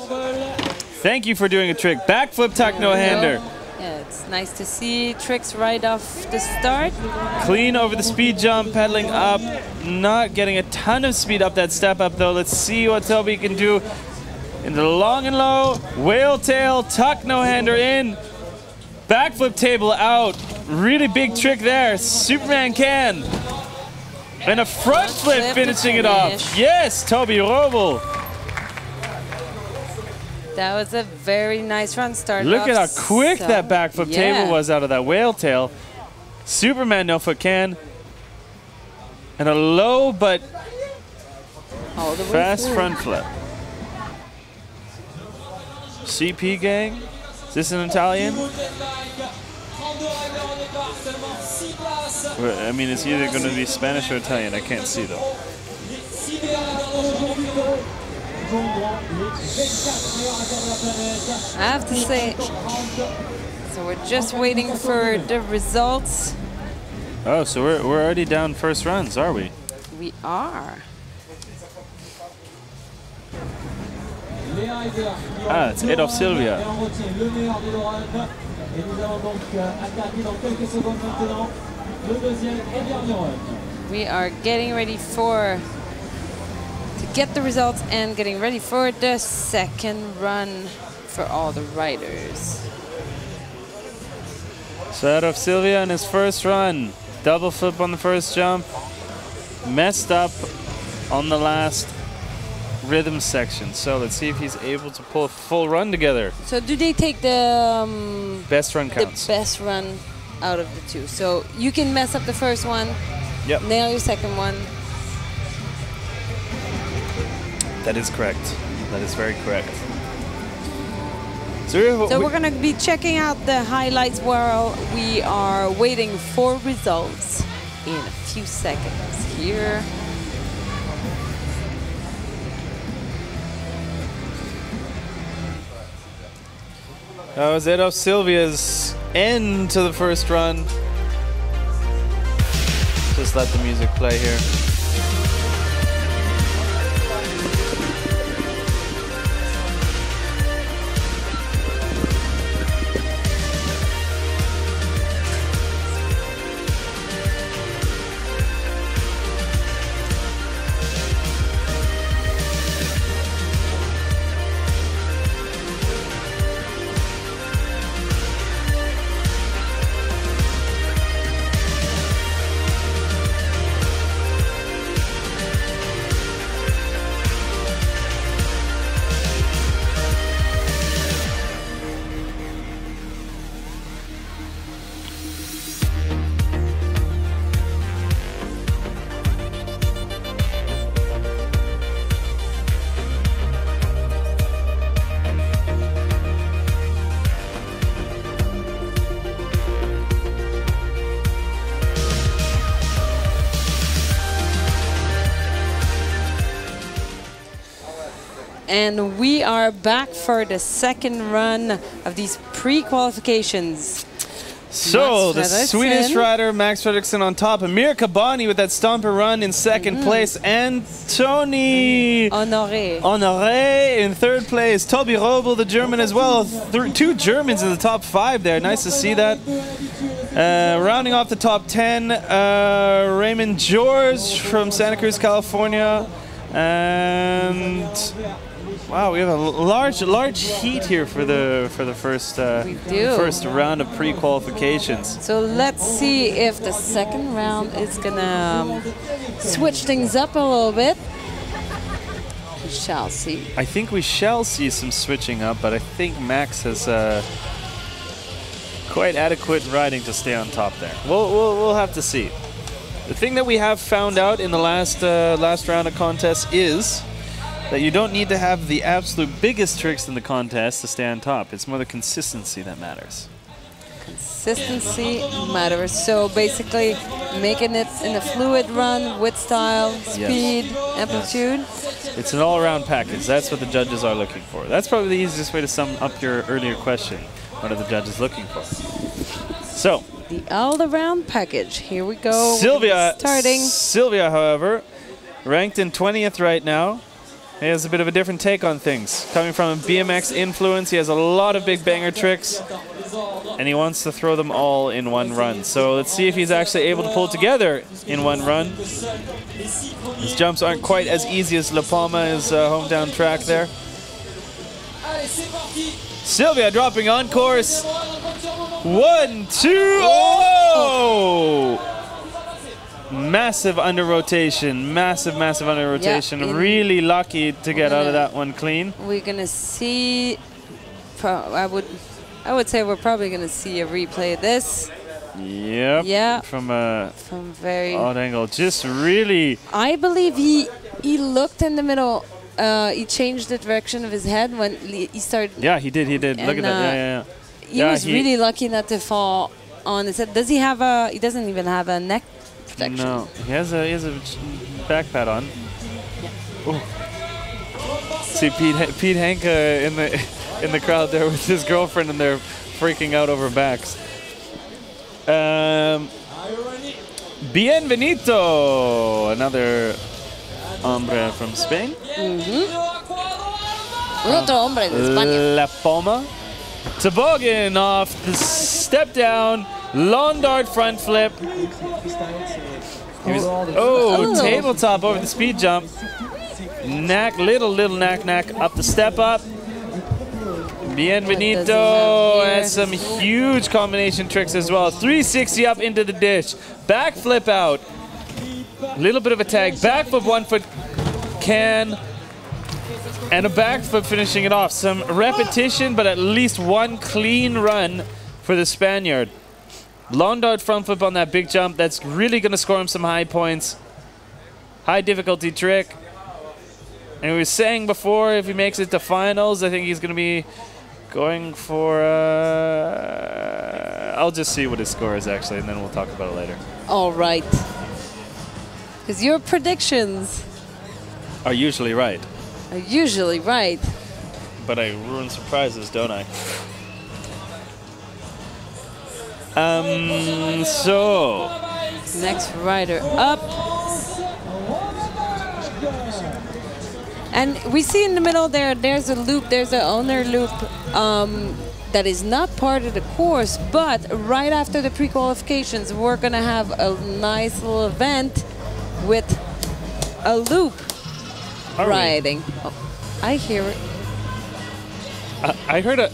Thank you for doing a trick. Backflip tuck no hander. Yeah, it's nice to see tricks right off the start. Clean over the speed jump, pedaling up. Not getting a ton of speed up that step up though. Let's see what Toby can do. Into the long and low. Whale tail, tuck no hander in. Backflip table out. Really big trick there. Superman can. And a front flip finishing it off. Yes, Toby Robel. That was a very nice run start. Look at how quick that backflip table was out of that whale tail. Superman no foot can. And a low but fast front flip. CP gang. Is this an Italian? I mean, it's either going to be Spanish or Italian. I can't see though. I have to say, so we're just waiting for the results. Oh, so we're already down first runs, are we? We are. Ah, it's Adolf Sylvia. We are getting ready to get the results and getting ready for the second run for all the riders. So Adolf Sylvia in his first run, double flip on the first jump, messed up on the last rhythm section. So let's see if he's able to pull a full run together. So do they take the best run counts? The best run out of the two. So you can mess up the first one, yep, nail your second one, That is correct. That is very correct. So we're going to be checking out the highlights while we are waiting for results in a few seconds here. That was Edo Silvia's end to the first run. Just let the music play here. And we are back for the second run of these pre-qualifications. So the Swedish rider Max Fredriksson on top, Amir Kabani with that stomper run in second place, and Tony Honoré in third place. Toby Robel, the German as well. Two Germans in the top 5 there. Nice to see that. Rounding off the top 10, Raymond George from Santa Cruz, California. And wow, we have a large heat here for the first round of pre-qualifications. So let's see if the second round is gonna switch things up a little bit. We shall see. I think we shall see some switching up, but I think Max has quite adequate riding to stay on top there. We'll have to see. The thing that we have found out in the last round of contests is that you don't need to have the absolute biggest tricks in the contest to stay on top. It's more the consistency that matters. Consistency matters. So basically making it in a fluid run with style, speed, amplitude. Yes. It's an all-around package. That's what the judges are looking for. That's probably the easiest way to sum up your earlier question. What are the judges looking for? So, the all-around package. Here we go. Sylvia, however, ranked in 20th right now. He has a bit of a different take on things. Coming from a BMX influence, he has a lot of big banger tricks, and he wants to throw them all in one run. So let's see if he's actually able to pull together in one run. His jumps aren't quite as easy as La Palma, his hometown track there. Sylvia dropping on course. 1, 2, oh! Massive under rotation, massive under rotation. Yeah, really lucky to get out of that one clean. We're gonna see. I would say we're probably gonna see a replay of this. Yep. Yeah. From very odd angle. Just really. I believe he looked in the middle. He changed the direction of his head when he started. Yeah, he did. Look at that. He was really lucky not to fall on his head. Does he have a? He doesn't even have a neck protection. No, he has a back pad on. Yeah. See Pete Hanke in the crowd there with his girlfriend, and they're freaking out over backs. Bienvenido, another hombre from Spain. Otro hombre de España. La Palma. Toboggan off the step down, lawn dart front flip. Tabletop over the speed jump. Little knack up the step up. Bienvenido has some huge combination tricks as well. 360 up into the dish. Back flip out. Little bit of a tag. Back flip 1 foot can. And a back flip finishing it off. Some repetition, but at least one clean run for the Spaniard. Lawn dart front flip on that big jump. That's really going to score him some high points. High difficulty trick. And we were saying before, if he makes it to finals, I think he's going to be going for... I'll just see what his score is, actually, and then we'll talk about it later. All right. Because your predictions... are usually right. Are usually right. But I ruin surprises, don't I? So... next rider up. And we see in the middle there's a loop, there's an owner loop that is not part of the course, but right after the pre-qualifications, we're gonna have a nice little event with a loop riding. Oh, I hear it. I heard a.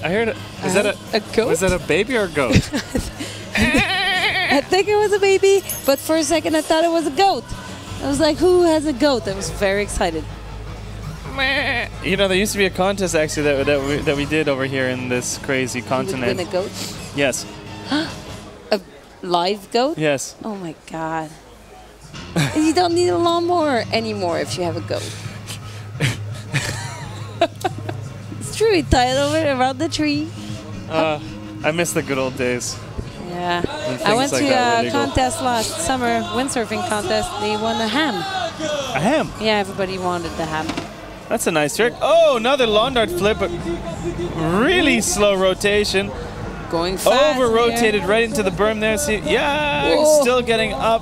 Is that a goat? Was that a baby or a goat? I think it was a baby, but for a second I thought it was a goat. I was like, who has a goat? I was very excited. You know, there used to be a contest actually that we did over here in this crazy continent. You would win a goat? Yes. A live goat? Yes. Oh my god. You don't need a lawnmower anymore if you have a goat. It's true, you tie it over around the tree. I miss the good old days. Yeah. I went to a contest last summer, windsurfing contest. They won a ham. A ham? Yeah, everybody wanted the ham. That's a nice trick. Oh, another lawn dart flip, but really slow rotation. Going fast. Over-rotated right into the berm there. See, yeah, whoa. Still getting up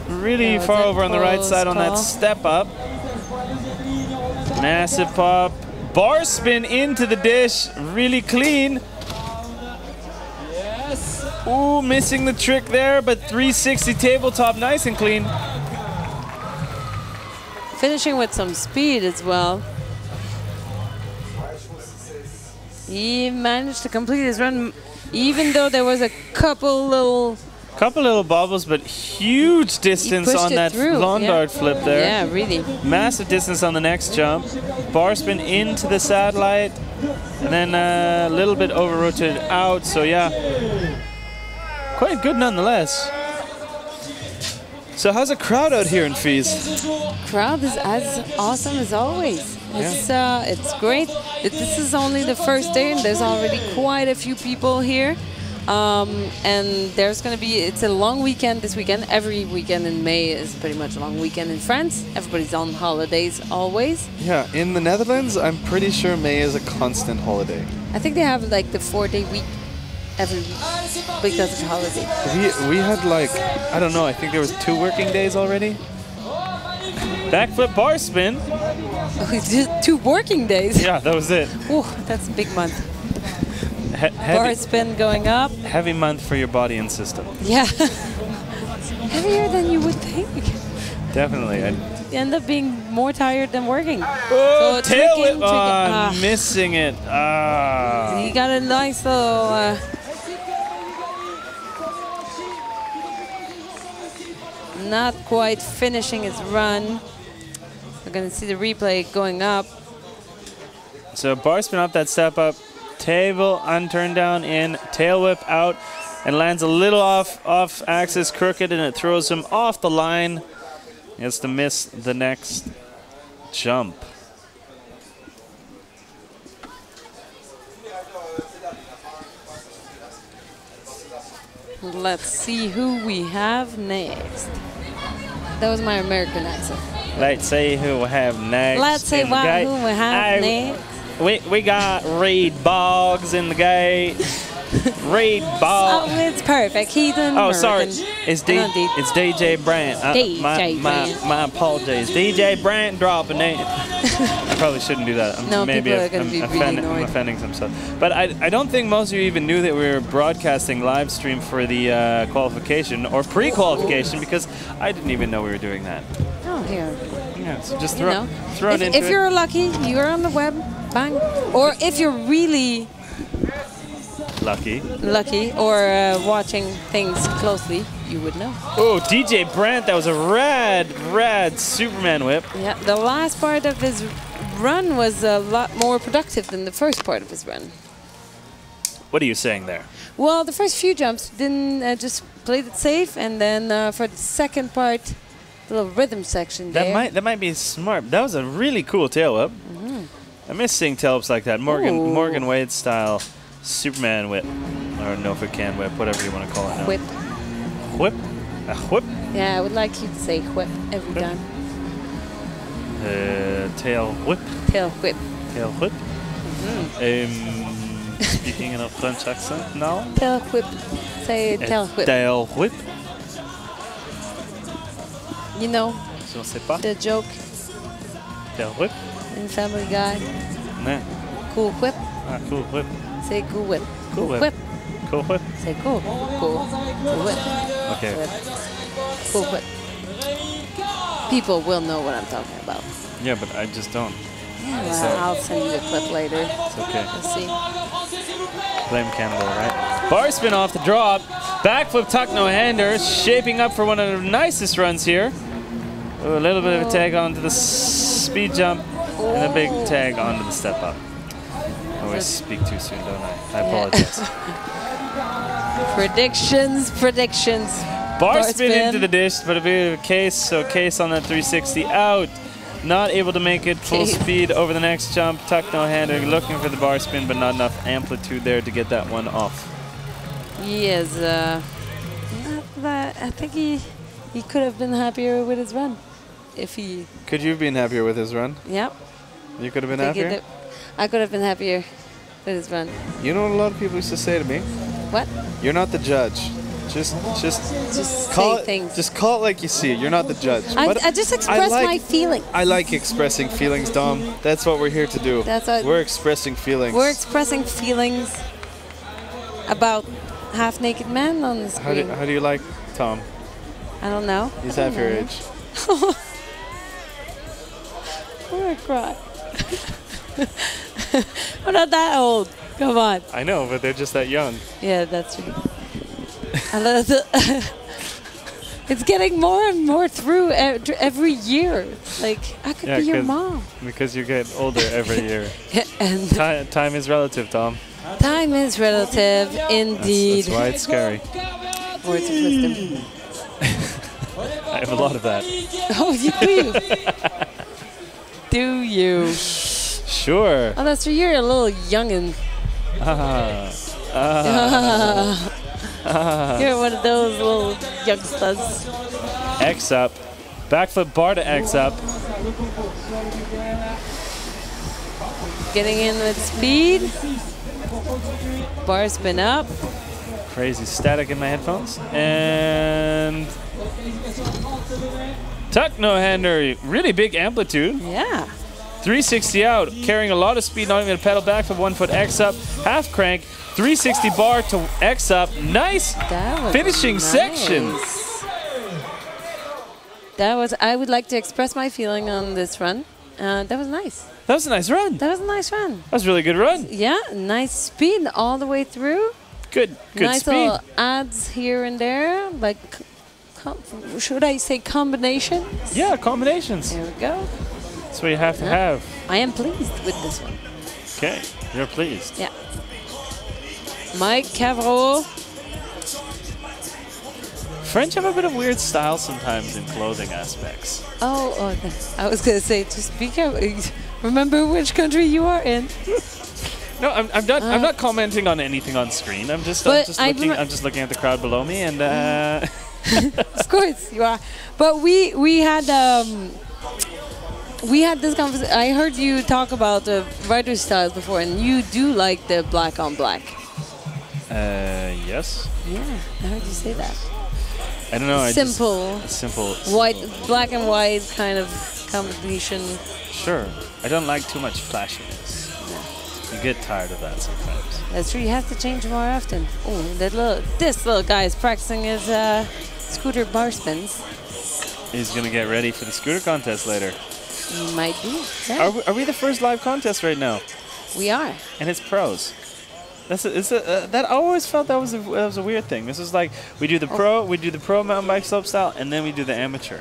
really far over on the right side on that step up. Massive pop. Bar spin into the dish. Really clean. Yes. Ooh, missing the trick there, but 360 tabletop, nice and clean. Finishing with some speed as well. He managed to complete his run, even though there was a couple little bobbles, but huge distance on that lawn dart flip there. Yeah, really. Massive distance on the next jump. Bar spin into the satellite, and then a little bit over-rotated out. So yeah, quite good nonetheless. So how's the crowd out here in FISE? Crowd is as awesome as always. It's great. This is only the first day, and there's already quite a few people here. And there's going to be, it's a long weekend this weekend. Every weekend in May is pretty much a long weekend in France. Everybody's on holidays always. Yeah, in the Netherlands, I'm pretty sure May is a constant holiday. I think they have like the 4-day week every week because of the holiday. We had like, I don't know, I think there was 2 working days already. Backflip bar spin. Just 2 working days? Yeah, that was it. Ooh, that's a big month. Bar spin going up. Heavy month for your body and system. Yeah. Heavier than you would think. Definitely. You end up being more tired than working. Oh, so tail whip. Missing it. He got a nice little... not quite finishing his run. We're going to see the replay going up. So bar spin up that step up. Table unturned down in, tail whip out, and lands a little off axis crooked, and it throws him off the line. He has to miss the next jump. Let's see who we have next. That was my American accent. Let's see who we have next. Let's see who we have next. We got Reed Boggs in the gate. Reed Boggs. Oh, it's perfect. He's an American. sorry. It's DJ Brandt. My apologies. DJ Brandt dropping it. I probably shouldn't do that. No, maybe people are going to be really annoyed. I'm offending some stuff. But I don't think most of you even knew that we were broadcasting live stream for the qualification or pre-qualification, because I didn't even know we were doing that. Oh, here. Yeah, so just throw it into it. If you're lucky, you're on the web. Bang. Or if you're really lucky or watching things closely, you would know. Oh, DJ Brandt, that was a rad Superman whip. Yeah, the last part of his run was a lot more productive than the first part of his run. What are you saying there? Well, the first few jumps didn't just played it safe, and then for the second part, little rhythm section there. That might be smart. That was a really cool tail whip. I miss seeing tail whips like that. Morgan Wade style Superman whip. Or Norfolk can whip, whatever you want to call it now. Whip. Whip? A whip? Yeah, I would like you to say whip every time. Tail whip. Tail whip. Tail whip. Speaking in a French accent now. Tail whip. Say tail whip. Tail whip. You know Je ne sais pas. the joke Tail whip. in Family Guy. Nah. Cool whip. Ah, cool whip. Say cool whip. Cool whip. Cool whip. Say cool. Cool. Cool whip. Okay. Whip. Cool whip. People will know what I'm talking about. Yeah, but I just don't. Yeah, well, I'll send you a clip later. It's okay. Let's see. Blame Campbell, right? Bar spin off the drop. Backflip tuck no hander. Shaping up for one of the nicest runs here. Ooh, a little bit of a tag onto the speed jump and a big tag onto the step up. I always speak too soon, don't I? I apologize. Predictions. Bar spin into the dish, but a bit of a case. So case on that 360 out. Not able to make it full speed over the next jump. Tuck no hander. Looking for the bar spin, but not enough amplitude there to get that one off. Yes. I think he could have been happier with his run. If he. Could you have been happier with his run? Yep. You could have been happier? I could have been happier with his run. You know what a lot of people used to say to me? What? You're not the judge. Just call say things. Just call it like you see it. You're not the judge. I just express my feelings. I like expressing feelings, Dom. That's what we're here to do. We're expressing feelings. We're expressing feelings about half-naked men on the screen. How do you like Tom? I don't know. He's half your age. I'm gonna cry. We're not that old. Come on. I know, but they're just that young. Yeah, that's true. It's getting more and more through every year. Like, I could be your mom. Because you get older every year. And time is relative, Tom. Time is relative, indeed. That's why it's scary. Words of wisdom. I have a lot of that. Oh, you do? Do you? Sure. Oh, that's true. You're a little youngin'. You're one of those little youngsters. X up. Backflip bar to X up. Getting in with speed. Bar spin up. Crazy static in my headphones. And tuck no hander. Really big amplitude. Yeah. 360 out. Carrying a lot of speed. Not even a pedal back. From 1 foot X up. Half crank. 360 bar to X up. Nice finishing section. I would like to express my feeling on this run. That was nice. That was a nice run. That was a nice run. That was a really good run. Yeah, nice speed all the way through. Good nice speed. Nice little adds here and there, like, should I say combinations? Yeah, combinations. There we go. That's what you have to have. I am pleased with this one. Okay, you're pleased. Yeah. Mike Cavreau. French have a bit of weird style sometimes in clothing aspects. Oh, I was going to say, just be careful. Remember which country you are in. No, I'm not commenting on anything on screen. I'm just looking at the crowd below me, and of course you are. But we had this conversation. I heard you talk about the rider styles before, and you do like the black on black. Yes. Yeah, I heard you say that. I don't know. Simple. White, black and white kind of combination. Sure. I don't like too much flashiness. No. You get tired of that sometimes. That's true. You have to change more often. Oh, this little guy is practicing his scooter bar spins. He's gonna get ready for the scooter contest later. He might be. Yeah. Are we the first live contest right now? We are. And it's pros. That I always felt that was a weird thing. This is like we do the pro mountain bike slopestyle, and then we do the amateur.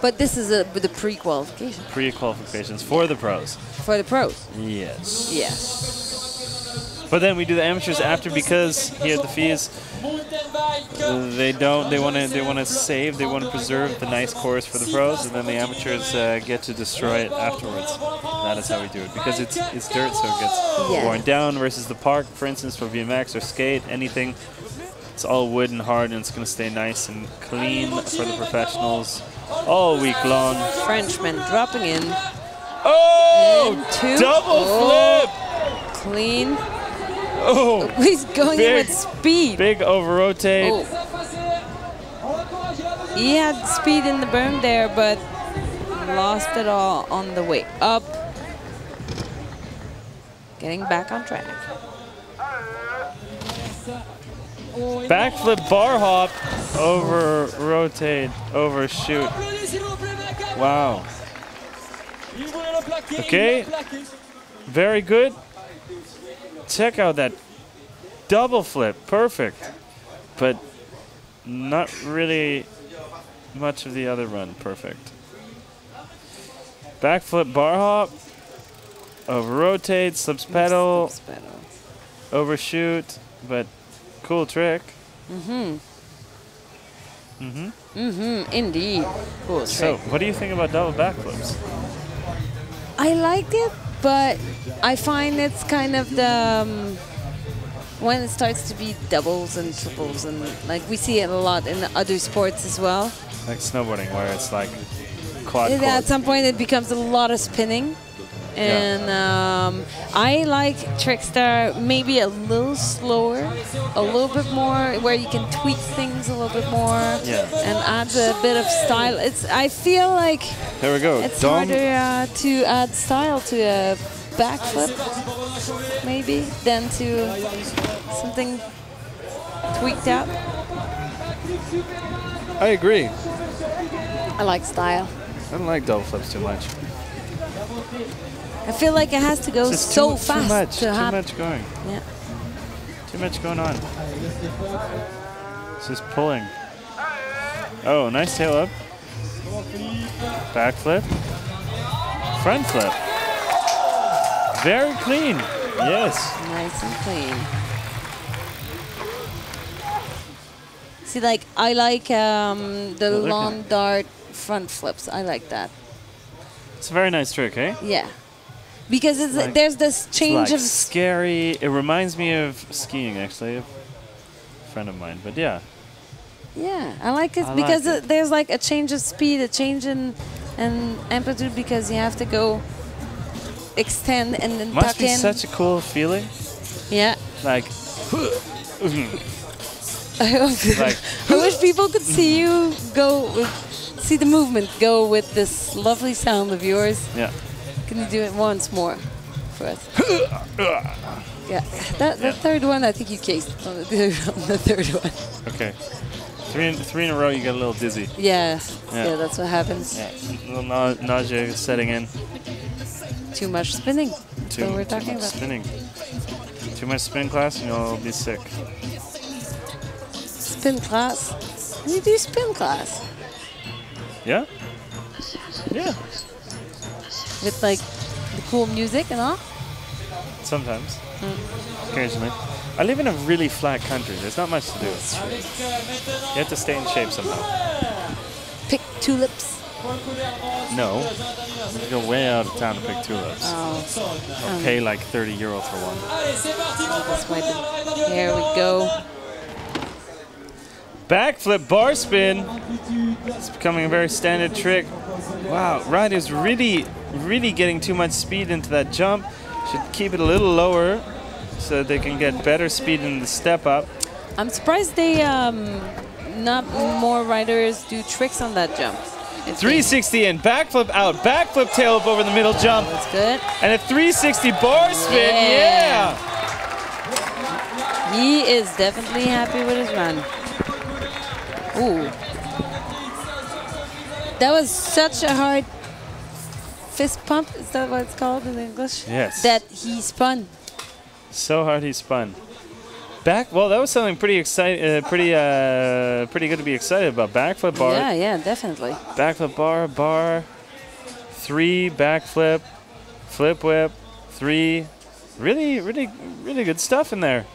But this is the pre-qualification. Pre-qualifications for the pros. For the pros. Yes. Yes. But then we do the amateurs after because here at the FISE, they want to save, they want to preserve the nice course for the pros, and then the amateurs get to destroy it afterwards. That is how we do it because it's dirt, so it gets worn down. Versus the park, for instance, for BMX or skate, anything, it's all wood and hard, and it's going to stay nice and clean for the professionals all week long. Frenchman dropping in. Oh, double flip! Clean. Oh, he's going in with speed. Big over rotate. Oh. He had speed in the berm there, but lost it all on the way up. Getting back on track. Backflip bar hop, over rotate, overshoot. Wow. Okay, very good. Check out that double flip, perfect. But not really much of the other run, perfect. Backflip bar hop, over rotate, slips pedal, overshoot, but cool trick. Indeed. Cool trick. So, what do you think about double backflips? I liked it, but I find it's kind of the when it starts to be doubles and triples, and like we see it a lot in other sports as well. Like snowboarding, where it's like quad. At some point, it becomes a lot of spinning. And I like tricks that are maybe a little slower, a little bit more, where you can tweak things a little bit more and add a bit of style. I feel like there we go. It's harder to add style to a backflip, maybe, than to something tweaked out. I agree. I like style. I don't like double flips too much. I feel like it has to go so fast. Too much going. Yeah. Too much going on. It's just pulling. Oh, nice tail up. Back flip. Front flip. Very clean. Yes. Nice and clean. See, like, I like the long dart front flips. I like that. It's a very nice trick, eh? Yeah. Because there's this change of... scary. It reminds me of skiing, actually. A friend of mine, but yeah. Yeah, I like it because there's like a change of speed, a change in amplitude, because you have to go extend and then tuck in. Must be such a cool feeling. Yeah. Like... I wish people could see you see the movement go with this lovely sound of yours. Yeah. Can you do it once more for us? Yeah, the third one, I think you cased on the third one. Okay. Three in a row, you get a little dizzy. Yeah, that's what happens. Yeah. A little nausea is setting in. Too much spinning. That's what we're talking about. Spinning. Too much spin class, and you'll be sick. Spin class? You do spin class? Yeah? Yeah. With like the cool music and all? Sometimes. Occasionally. I live in a really flat country. There's not much to do. That's true. You have to stay in shape somehow. Pick tulips? No. You go way out of town to pick tulips. Oh. Or pay like €30 for one. That's why here we go. Backflip bar spin. It's becoming a very standard trick. Wow, riders really getting too much speed into that jump. Should keep it a little lower so they can get better speed in the step up. I'm surprised they not more riders do tricks on that jump. 360 in, backflip out, backflip tail up over the middle jump. That's good. And a 360 bar spin, yeah! He is definitely happy with his run. Ooh. That was such a hard fist pump, is that what it's called in English? Yes. That he spun. So hard he spun. Well, that was something pretty exciting, pretty good to be excited about. Backflip bar. Yeah, definitely. Backflip bar, 3 backflip, flip whip, 3, Really, really, really good stuff in there.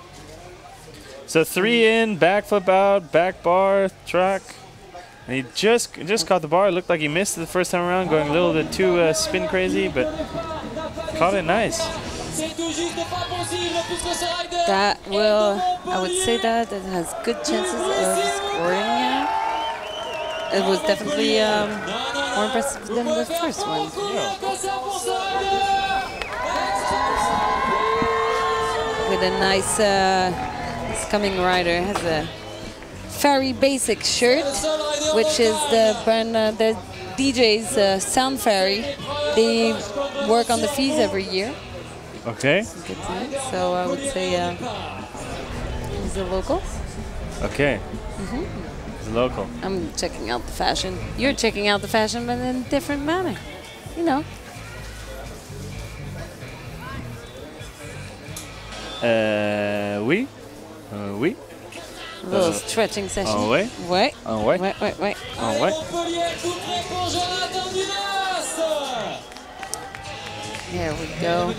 So 3 in, back flip out, back bar, track. And he just caught the bar. It looked like he missed it the first time around, going a little bit too spin crazy, but caught it nice. That will, I would say that it has good chances of scoring now. It was definitely more impressive than the first one. With a nice, this coming rider has a very basic shirt, which is the brand, the DJ's Sound Fairy. They work on the FISE every year. Okay. So I would say he's a local. Okay. He's a local. I'm checking out the fashion. You're checking out the fashion, but in a different manner. You know. Oui. Oui. A little stretching session. Oh, wait. Wait. Oh, wait. Wait. Oh, wait. Here we go.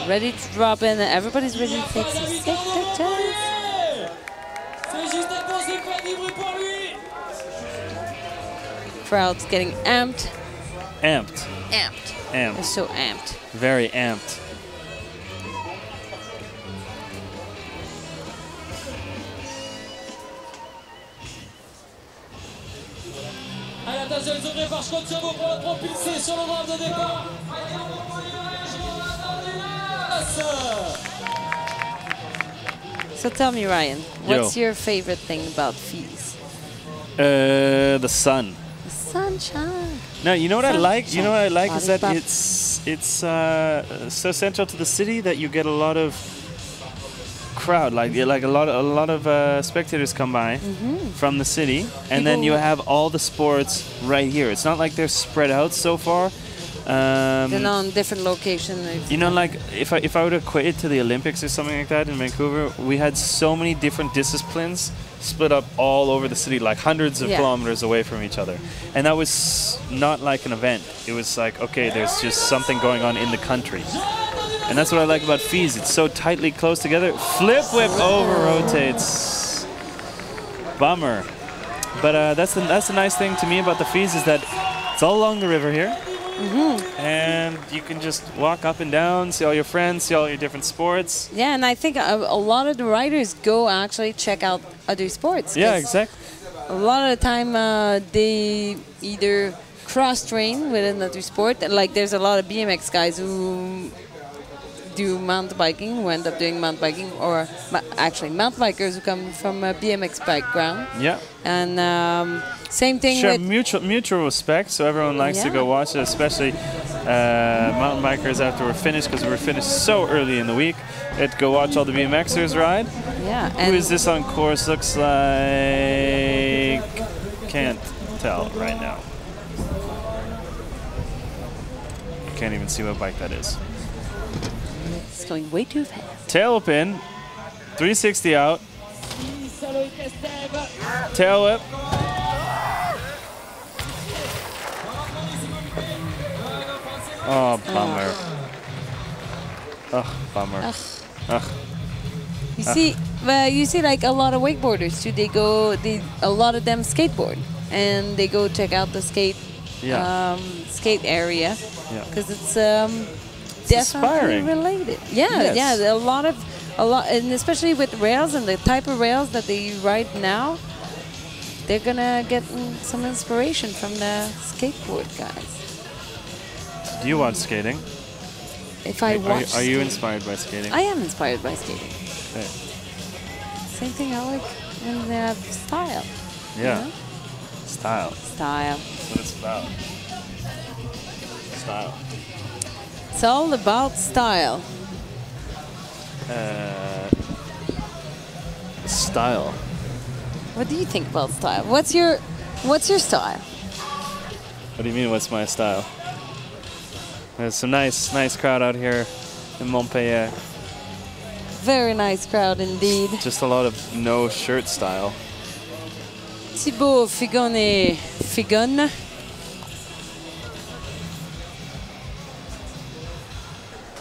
Ready to drop in. Everybody's ready to take some sick pictures. Crowd's getting amped. Amped. They're so amped. Very amped. So tell me, Ryan, what's your favorite thing about FISE? The sun. The sunshine. No, you know what I like? You know what I like is that it's so central to the city that you get a lot of crowd, like a lot of spectators come by from the city, and then you have all the sports right here. It's not like they're spread out so far. They're not on different locations. You know, like if I would equate it to the Olympics or something like that in Vancouver, we had so many different disciplines split up all over the city, like hundreds of kilometers away from each other. And that was not like an event. It was like, okay, there's just something going on in the country. And that's what I like about FISE. It's so tightly close together. Flip whip over rotates. Bummer. But that's the nice thing to me about the FISE is that it's all along the river here. And you can just walk up and down, see all your friends, see all your different sports. Yeah, and I think a lot of the riders go actually check out other sports. Yeah, exactly. A lot of the time they either cross-train with another sport. Like there's a lot of BMX guys who do mountain biking, who end up doing mountain biking, or actually mountain bikers who come from a BMX background. Yeah. And same thing with mutual respect. So everyone likes to go watch it, especially mountain bikers after we're finished, because we were finished so early in the week. They'd go watch all the BMXers ride. Yeah. Who is this on course? Looks like can't tell right now. Can't even see what bike that is. It's going way too fast. Tail whip in, 360 out. Tail whip. Oh, bummer. Ugh, bummer. Ugh. You see, like a lot of wakeboarders too. A lot of them skateboard, and they go check out the skate area because it's definitely inspiring. related. Yeah, a lot, and especially with rails and the type of rails that they ride now, they're gonna get some inspiration from the skateboard guys. Do you watch skating? If I watch, are you inspired by skating? I am inspired by skating. Okay. Same thing I like when they have style. Yeah. You know? Style. Style. That's what it's about. Style. It's all about style. Style. What do you think about style? What's your style? What do you mean, what's my style? There's some nice crowd out here in Montpellier. Very nice crowd indeed. Just a lot of no shirt style. Thibaut Figon.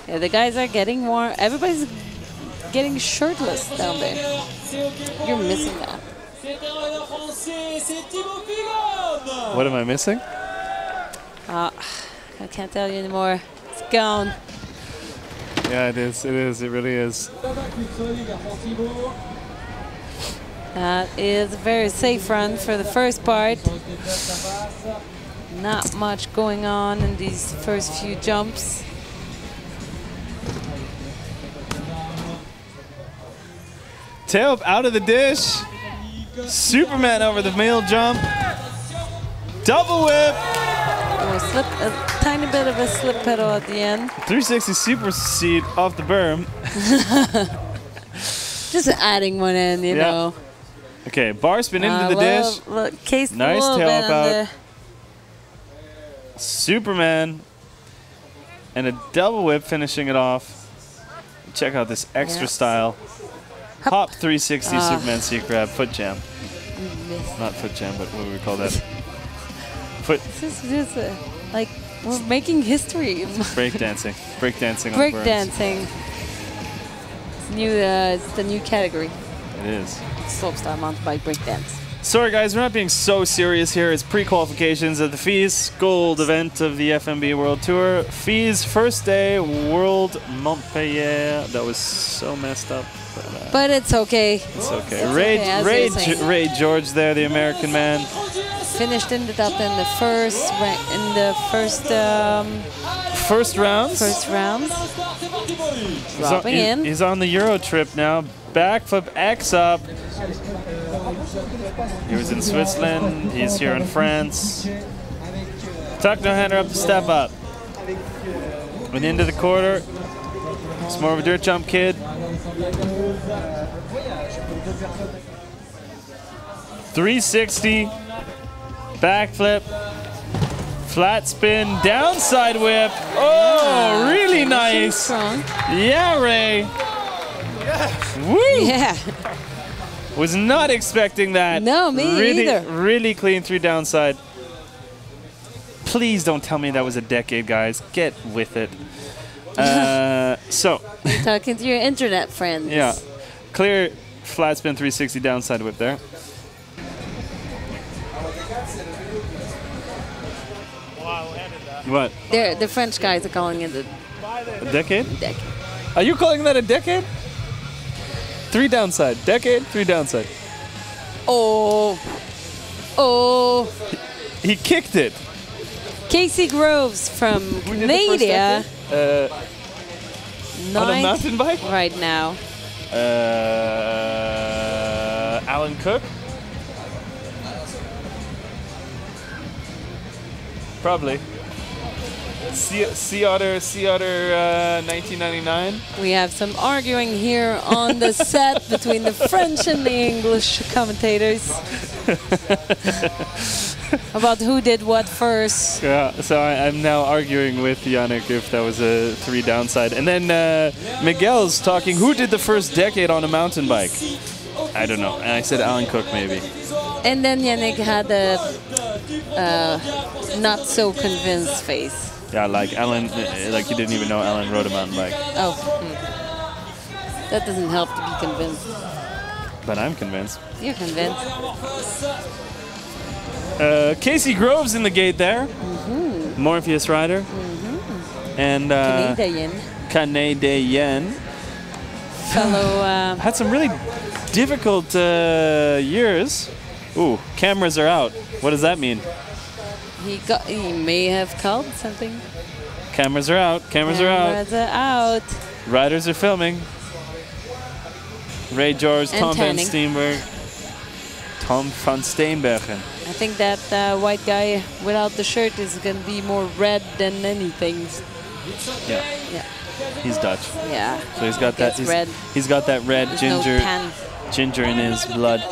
Yeah, the guys are getting more. Everybody's getting shirtless down there. You're missing that. What am I missing? I can't tell you anymore. It's gone. Yeah, it is. It is. It really is. That is a very safe run for the first part. Not much going on in these first few jumps. Tail out of the dish. Superman over the middle jump. Double whip. Slip, a tiny bit of a slip pedal at the end. 360 super seat off the berm. Just adding one in, you know. Okay, bar spin into the dish. Nice tail up out. Superman. And a double whip finishing it off. Check out this extra style. Hop 360 Superman C grab foot jam. Not foot jam, but what do we call that? Foot. This is just like we're making history. Breakdancing. Breakdancing. Breakdancing. It's new. It's the new category. It is. Slopestyle mountain bike breakdance. Sorry guys, we're not being so serious here. It's pre-qualifications at the FISE Gold event of the FMB World Tour. FISE first day, World Montpellier. That was so messed up. But it's okay. It's okay. Ray George there, the American man. Finished ended up in the first rounds. Dropping in. He's on the Euro trip now. Backflip X up. He was in Switzerland. He's here in France. Tuck no hander up to step up. Went into the quarter. It's more of a dirt jump kid. 360. Backflip. Flat spin. Downside whip. Oh, really nice. Yeah, Ray. Woo! Yeah. Was not expecting that. No, me either. Really clean through downside. Please don't tell me that was a decade, guys. Get with it. So. You're talking to your internet friends. Yeah. Clear flat spin 360 downside whip there. What? The French guys are calling it a decade? Decade. Are you calling that a decade? 3 downside. Decade, 3 downside. Oh. He kicked it. Casey Groves from Canada. On a mountain bike? Right now. Alan Cook? Probably. Sea Otter 1999. We have some arguing here on the set between the French and the English commentators about who did what first. Yeah, so I'm now arguing with Yannick if that was a 3 downside. And then Miguel's talking, who did the first decade on a mountain bike? I don't know. And I said Alan Cook maybe. And then Yannick had a not so convinced face. Yeah, like Alan, like you didn't even know Alan rode a mountain bike. Oh, that doesn't help to be convinced. But I'm convinced. You're convinced. Casey Groves in the gate there. Morpheus rider. And Canadian. Fellow. Had some really difficult years. Ooh, cameras are out. What does that mean? He may have called something. Cameras are out. Cameras are out. Riders are filming. Ray George, Tom van Steenbergen. I think that white guy without the shirt is going to be more red than anything. Yeah. He's Dutch. Yeah. So he's got that. He's got that red ginger in his blood.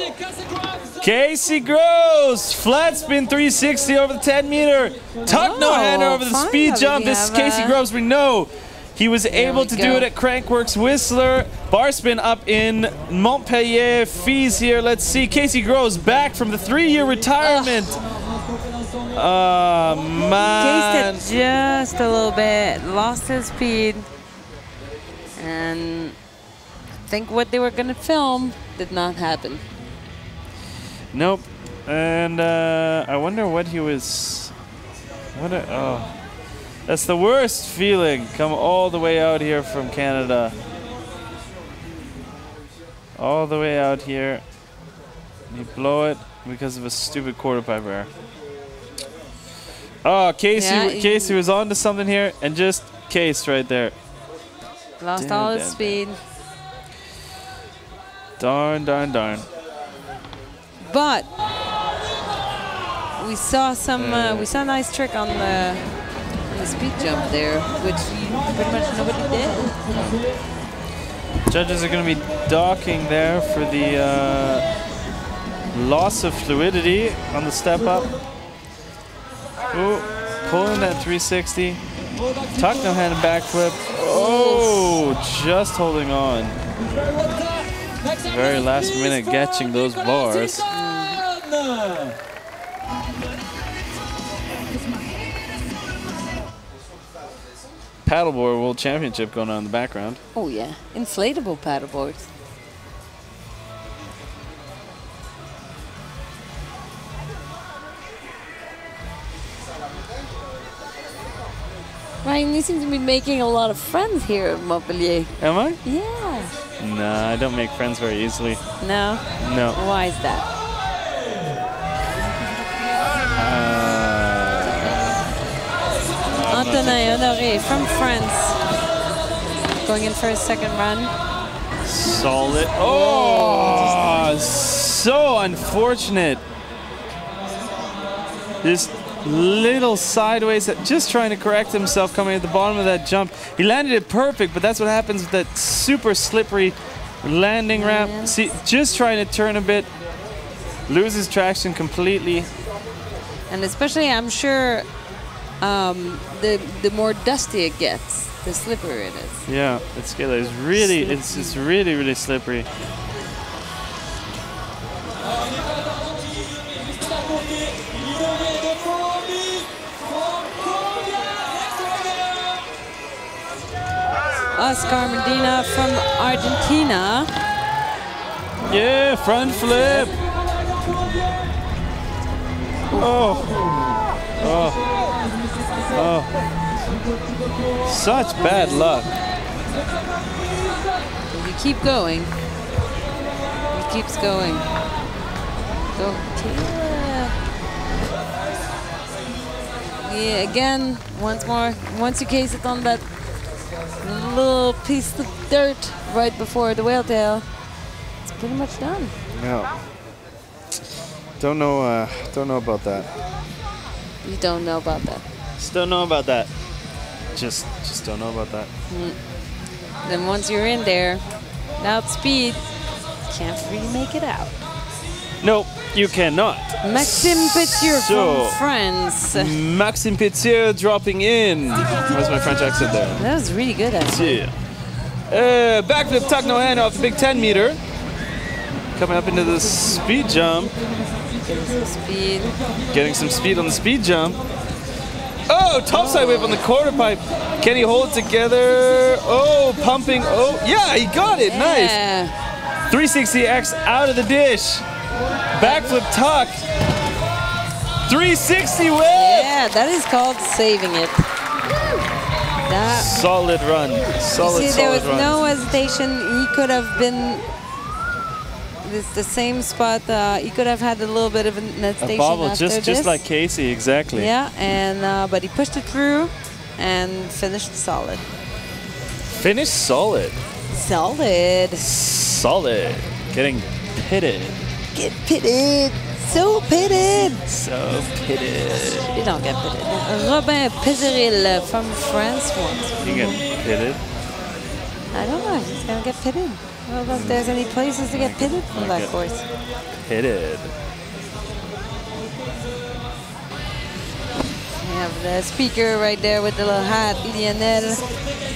Casey Groves, flat spin 360 over the 10 meter. Tuck no hander over the speed jump. This is Casey Groves. We know he was able to do it at Crankworks Whistler. Bar spin up in Montpellier. FISE here. Let's see. Casey Groves back from the 3-year retirement. Oh, man. Cased it just a little bit. Lost his speed. And I think what they were going to film did not happen. Nope. And I wonder what he was... oh, that's the worst feeling. Come all the way out here from Canada. All the way out here. You blow it because of a stupid quarter pipe error. Oh, Casey was onto something here and just cased right there. Lost all his speed. Darn. But we saw some. We saw a nice trick on the speed jump there, which pretty much nobody did. Judges are going to be docking there for the loss of fluidity on the step up. Ooh, pulling that 360. Tuck, no hand and backflip. Oh, just holding on. Very last minute catching those bars. Paddleboard World Championship going on in the background. Oh yeah, inflatable paddleboards. Ryan, you seem to be making a lot of friends here at Montpellier. Am I? Yeah. Nah, I don't make friends very easily. No? No. Why is that? Antonin Honoré from France. Going in for his second run. Solid. Oh, so unfortunate. This little sideways, just trying to correct himself coming at the bottom of that jump. He landed it perfect, but that's what happens with that super slippery landing ramp. See, just trying to turn a bit, loses traction completely. And especially, I'm sure, the more dusty it gets, the slipperier it is. Yeah, it's really, it's really slippery. Oscar Medina from Argentina. Yeah, front flip. Oh. Such bad luck. You keep going. He keeps going. Go. Yeah, again, once more. Once you case it on that little piece of dirt right before the whale tail, it's pretty much done. No. Don't know about that. You don't know about that. Just don't know about that. Just don't know about that. Then once you're in there, without speed, can't really make it out. Nope, you cannot. Maxime Petier from France. Maxime Petier dropping in. What's my French accent there? That was really good, actually. Backflip tuck no hand off the big 10 meter. Coming up into the speed jump. Getting some speed. Getting some speed on the speed jump. Oh, topside whip on the quarter pipe. Can he hold it together? Oh, pumping. Oh, yeah, he got it. Yeah. Nice. 360X out of the dish. Backflip tuck. 360 whip. Yeah, that is called saving it. That solid run. Solid there was run. no hesitation. He could have been the same spot. He could have had a little bit of a hesitation bobble, after just like Casey, exactly. Yeah, and but he pushed it through and finished solid. Finished solid. Solid. Solid. Getting pitted. Get pitted. So pitted. So pitted. You don't get pitted. Robin Pézeril from France once. You get pitted? I don't know. He's going to get pitted. I don't know if there's any places to get pitted from that course. Pitted. We have the speaker right there with the little hat, Lionel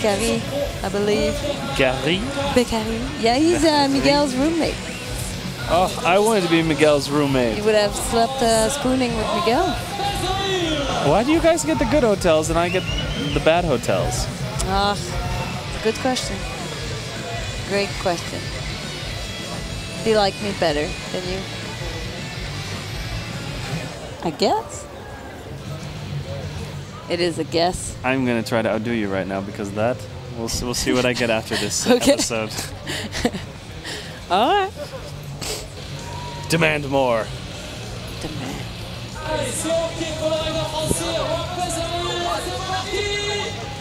Becari, I believe. Becari? Yeah, he's Miguel's roommate. Oh, I wanted to be Miguel's roommate. You would have slept spooning with Miguel. Why do you guys get the good hotels and I get the bad hotels? Ah, good question. great question. Do you like me better than you? I guess. It is a guess. I'm gonna try to outdo you right now because of that. We'll see what I get after this okay. episode. All right. Demand more. Demand.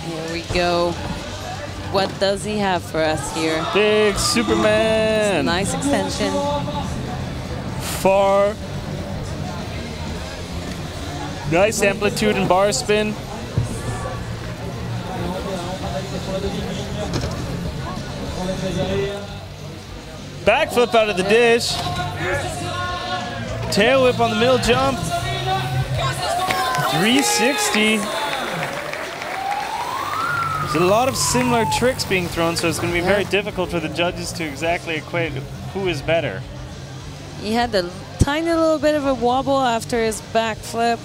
Here we go. What does he have for us here? Big Superman. Nice extension. Far. Nice amplitude and bar spin. Backflip out of the dish. Tail whip on the middle jump. 360. There's a lot of similar tricks being thrown, so it's going to be very difficult for the judges to exactly equate who is better. He had a tiny little bit of a wobble after his backflip.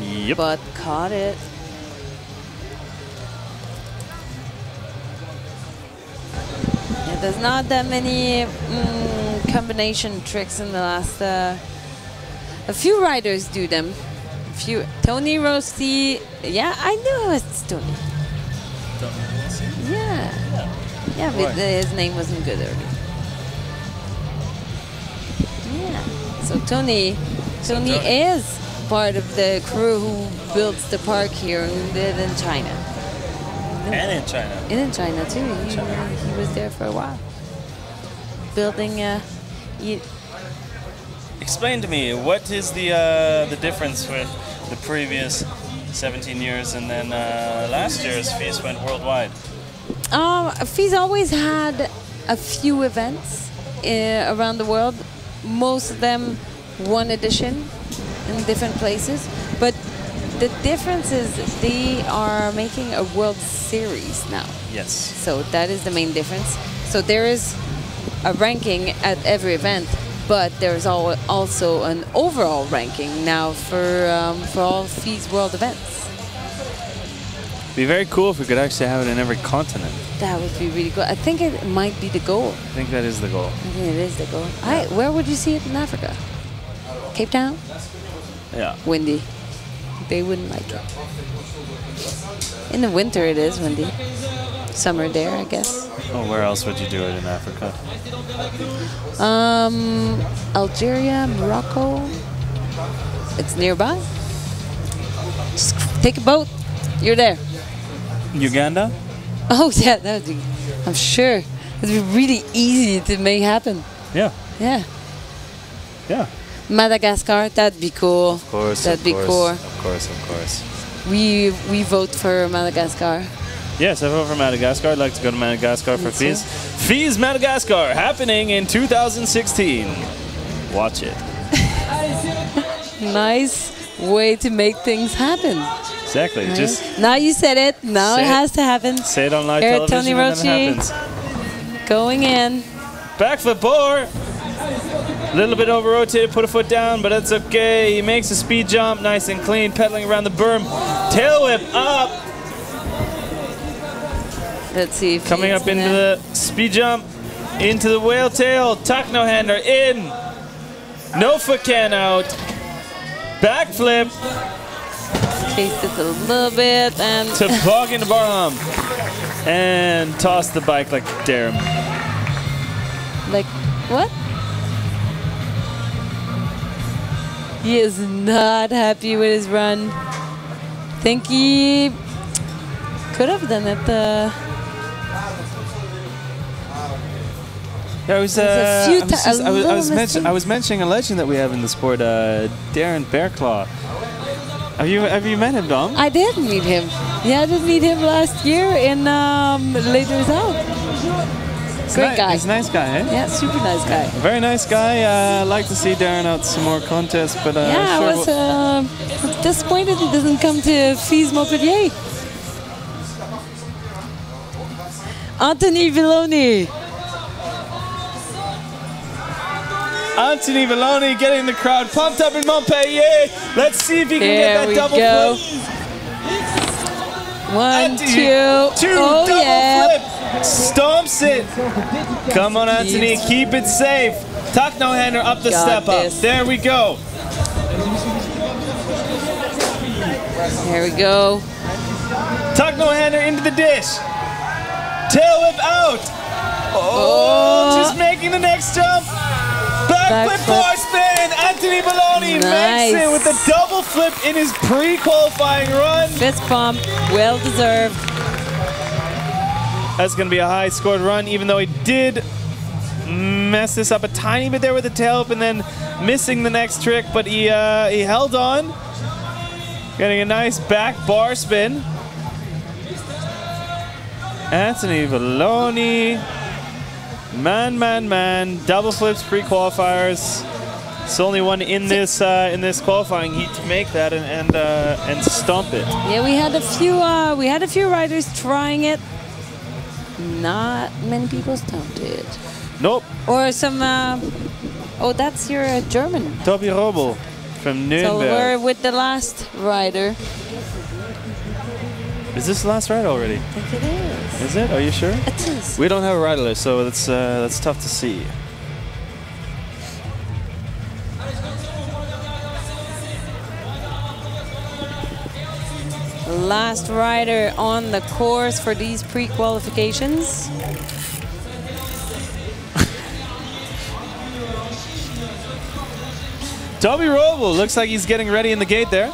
Yep. But caught it. Yeah, there's not that many combination tricks in the last. A few riders do them. A few. Tony Rossi. Yeah, I knew it was Tony. Yeah. Yeah, but his name wasn't good earlier. Yeah. So Tony is part of the crew who builds the park here and did in China. And in China. And in China too. He was there for a while. Building Explain to me, what is the difference with the previous 17 years and then last year's FISE went worldwide? FISE always had a few events around the world. Most of them one edition in different places, but the difference is they are making a World Series now. Yes. So that is the main difference. So there is a ranking at every event, but there's also an overall ranking now for all FISE World events. It'd be very cool if we could actually have it in every continent. That would be really cool. I think it might be the goal. I think that is the goal. I think it is the goal. Where would you see it in Africa? Cape Town? Yeah. Windy. They wouldn't like it. In the winter it is windy. Summer there, I guess. Oh, where else would you do it in Africa? Algeria, Morocco. It's nearby. Just take a boat. You're there. Uganda? Oh yeah, that would be, I'm sure. It'd be really easy to make happen. Yeah. Yeah. Yeah. Madagascar, that'd be cool. Of course, that'd be cool. Of course. We vote for Madagascar. Yes, I vote for Madagascar. I'd like to go to Madagascar for FISE. FISE Madagascar, happening in 2016. Watch it. Nice way to make things happen. Exactly. Right. Just now you said it. Now it has to happen. Say it on live television Tony Rossi and then it happens. Going in. Backflip or a little bit over rotated, put a foot down, but that's okay. He makes a speed jump, nice and clean, pedaling around the berm. Tail whip up. Let's see if coming up into the speed jump, into the whale tail, tuck no hander in. No foot can out. Backflip. Chased it a little bit and toboggan to bar hump. And toss the bike like dare him. Like what? He is not happy with his run. Think he could have done it. I was mentioning a legend that we have in the sport, Darren Bearclaw. Have you met him, Dom? I did meet him. Yeah, I did meet him last year in later out. Great guy. He's a nice guy, eh? Yeah, super nice guy. Very nice guy. I'd like to see Darren out some more contests, but yeah, I was disappointed he doesn't come to FISE Montpellier. Anthony Villoni. Anthony Villoni getting the crowd pumped up in Montpellier. Let's see if he can get that double flip. 1, 2. Oh, double flip. Stomps it. Come on, Anthony. Keep it safe. Tuck no hander up the step up. There we go. There we go. Tuck no hander into the dish. Tail whip out. Oh, just making the next jump. Backflip bar spin. Anthony Belloni makes it with a double flip in his pre-qualifying run. Fist pump, well deserved. That's going to be a high scored run, even though he did mess this up a tiny bit there with the tail whip and then missing the next trick, but he held on. Getting a nice back bar spin. Anthony Belloni. Man. Double flips pre-qualifiers. It's only one in this qualifying heat to make that and stomp it. Yeah, we had a few riders trying it. Not many people stomped it. Nope. Or some. Oh, that's your German. Toby Robel from Nürnberg. So we're with the last rider. Is this the last rider already? I think it is. Is it? Are you sure? It is. We don't have a rider list, so that's tough to see. Last rider on the course for these pre-qualifications. Toby Robel looks like he's getting ready in the gate there.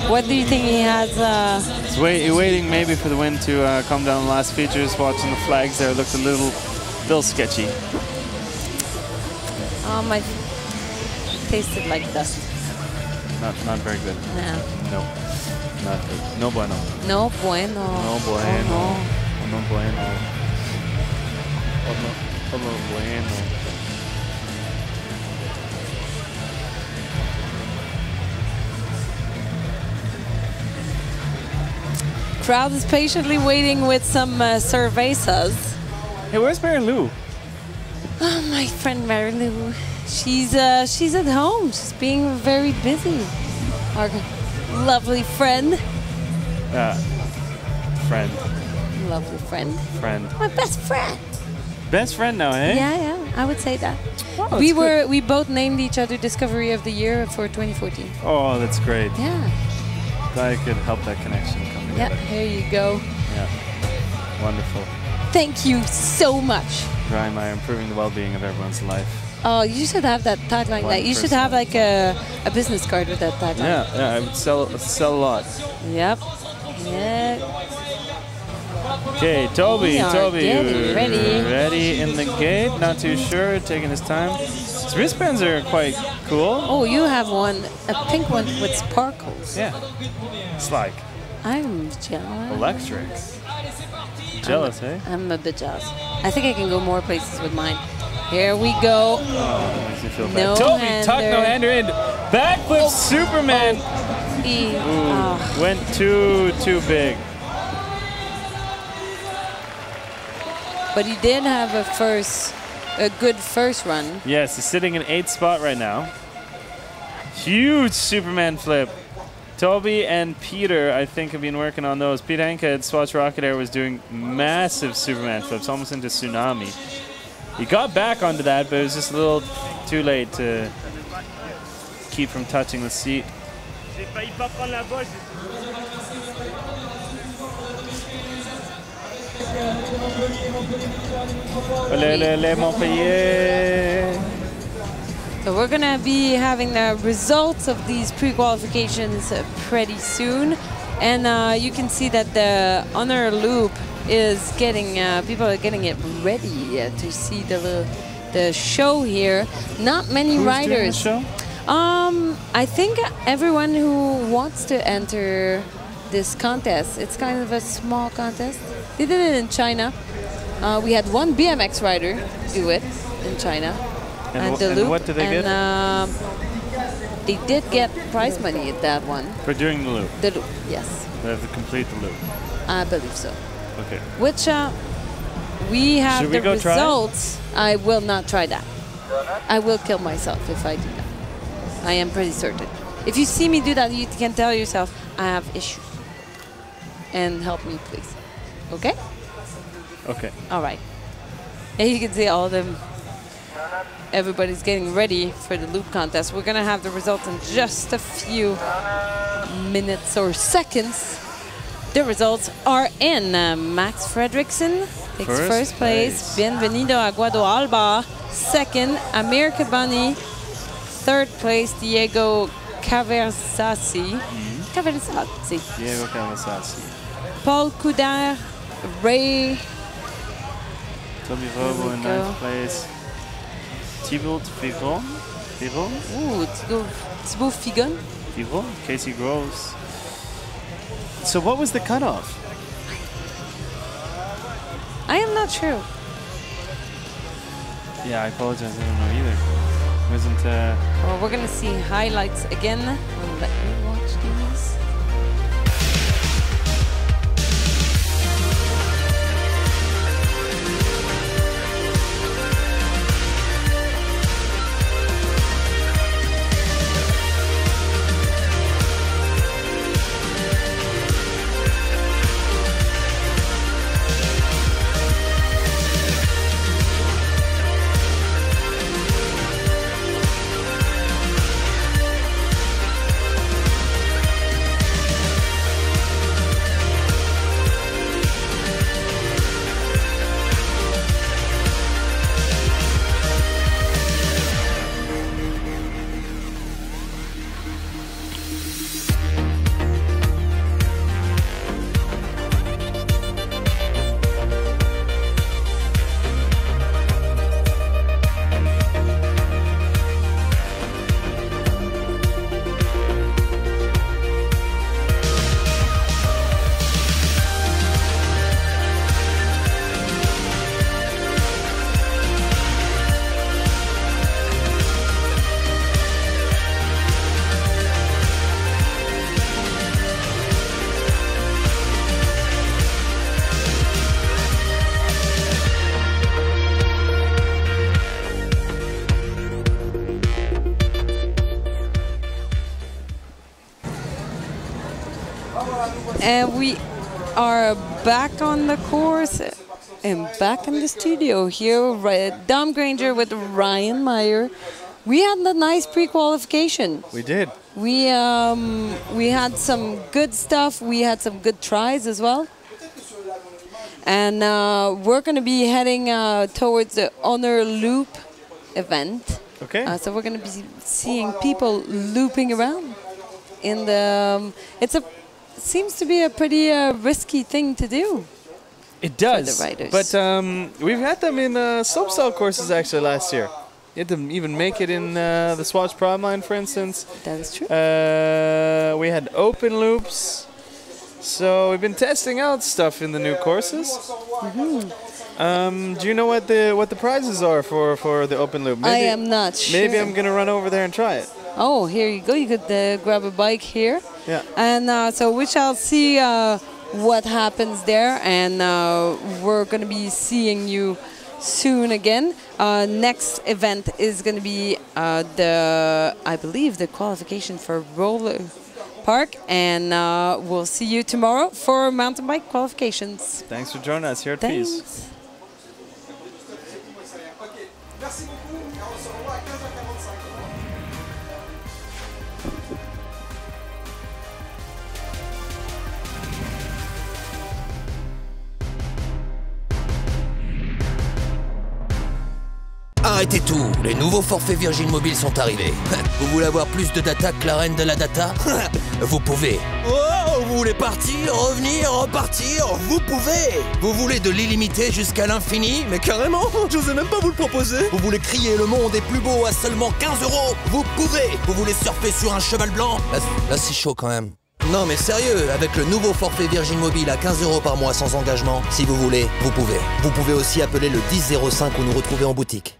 What do you think he has? He's waiting maybe for the wind to come down the last features. Watching the flags there looked a little sketchy. My tasted like dust. Not very good. No. Nope. Not good. No bueno. No bueno. No bueno. Oh, no. No bueno. Oh, no bueno. Crowd is patiently waiting with some cervezas. Hey, where's Mary Lou? Oh, my friend Mary Lou. She's at home. She's being very busy. Our lovely friend. Friend. Lovely friend. Friend. My best friend. Best friend now, eh? Yeah, I would say that. Oh, we both named each other Discovery of the Year for 2014. Oh, that's great. Yeah. Glad I could help that connection come together. Yeah, here you go. Yeah. Wonderful. Thank you so much. Ryan Meyer, improving the well-being of everyone's life. Oh, you should have that tagline. Like, you should have like a business card with that tagline. Yeah, I would sell a lot. Yep. Yeah. Okay, Toby, ready in the gate. Not too sure, taking his time. His wristbands are quite cool. Oh, you have one, a pink one with sparkles. Yeah. It's like I'm jealous. Electric. Jealous, eh? I'm a bit jealous. I think I can go more places with mine. Here we go. Oh, that makes me feel bad. No Toby, hander. tuck no hander in. Backflip Superman. Ooh, went too big. But he did have a good first run. Yes, he's sitting in 8th spot right now. Huge Superman flip. Toby and Peter, I think, have been working on those. Peter Henke at Swatch Rocket Air was doing massive Superman flips, almost into tsunami. He got back onto that, but it was just a little too late to keep from touching the seat. Allez, Montpellier. So we're going to be having the results of these pre-qualifications pretty soon. And you can see that the honor loop is getting, people are getting it ready to see the show here. Not many riders. Doing the show? I think everyone who wants to enter this contest, it's kind of a small contest. They did it in China. We had one BMX rider do it in China. And the loop. what did they get? They did get prize money at that one. For doing the loop? The loop, yes. They have to complete the loop? I believe so. Okay. Which we have the results. I will not try that. I will kill myself if I do that. I am pretty certain. If you see me do that, you can tell yourself, I have issues. And help me, please. Okay? Okay. All right. And you can see all of them. Everybody's getting ready for the loop contest. We're going to have the results in just a few minutes or seconds. The results are in. Max Fredrickson takes first place. Bienvenido Aguado Alba, second. Amir Kabani, third place. Diego Caversasi. Diego Caversasi. Paul Coudard, Ray. Toby Vobo in ninth place. Thibault Figon. Ooh, Thibault Figon. Thibault. Casey Groves. So what was the cutoff? I am not sure. Yeah, I apologize. I don't know either. Wasn't. Well, we're gonna see highlights again. Let me watch these. And we are back on the course and back in the studio here, Dom Granger with Ryan Meyer. We had a nice pre-qualification. We did. We had some good stuff. We had some good tries as well. And we're going to be heading towards the Honor Loop event. Okay. So we're going to be seeing people looping around. In the, seems to be a pretty risky thing to do. It does. For the riders. But we've had them in slopestyle courses actually last year. You had to even make it in the Swatch Prime line, for instance. That is true. We had open loops. So we've been testing out stuff in the new courses. Do you know what the prizes are for the open loop? Maybe, I am not sure. Maybe I'm gonna run over there and try it. Oh, here you go. You could grab a bike here. Yeah. And so we shall see what happens there, and we're going to be seeing you soon again. Next event is going to be I believe the qualification for roller park, and we'll see you tomorrow for mountain bike qualifications. Thanks for joining us here at FISE. Arrêtez tout, les nouveaux forfaits Virgin Mobile sont arrivés. Vous voulez avoir plus de data que la reine de la data? Vous pouvez. Oh, vous voulez partir, revenir, repartir? Vous pouvez. Vous voulez de l'illimité jusqu'à l'infini? Mais carrément, j'osais même pas vous le proposer. Vous voulez crier le monde est plus beau à seulement 15 €? Vous pouvez. Vous voulez surfer sur un cheval blanc? Là c'est chaud quand même. Non mais sérieux, avec le nouveau forfait Virgin Mobile à 15 € par mois sans engagement, si vous voulez, vous pouvez. Vous pouvez aussi appeler le 10 05 ou nous retrouver en boutique.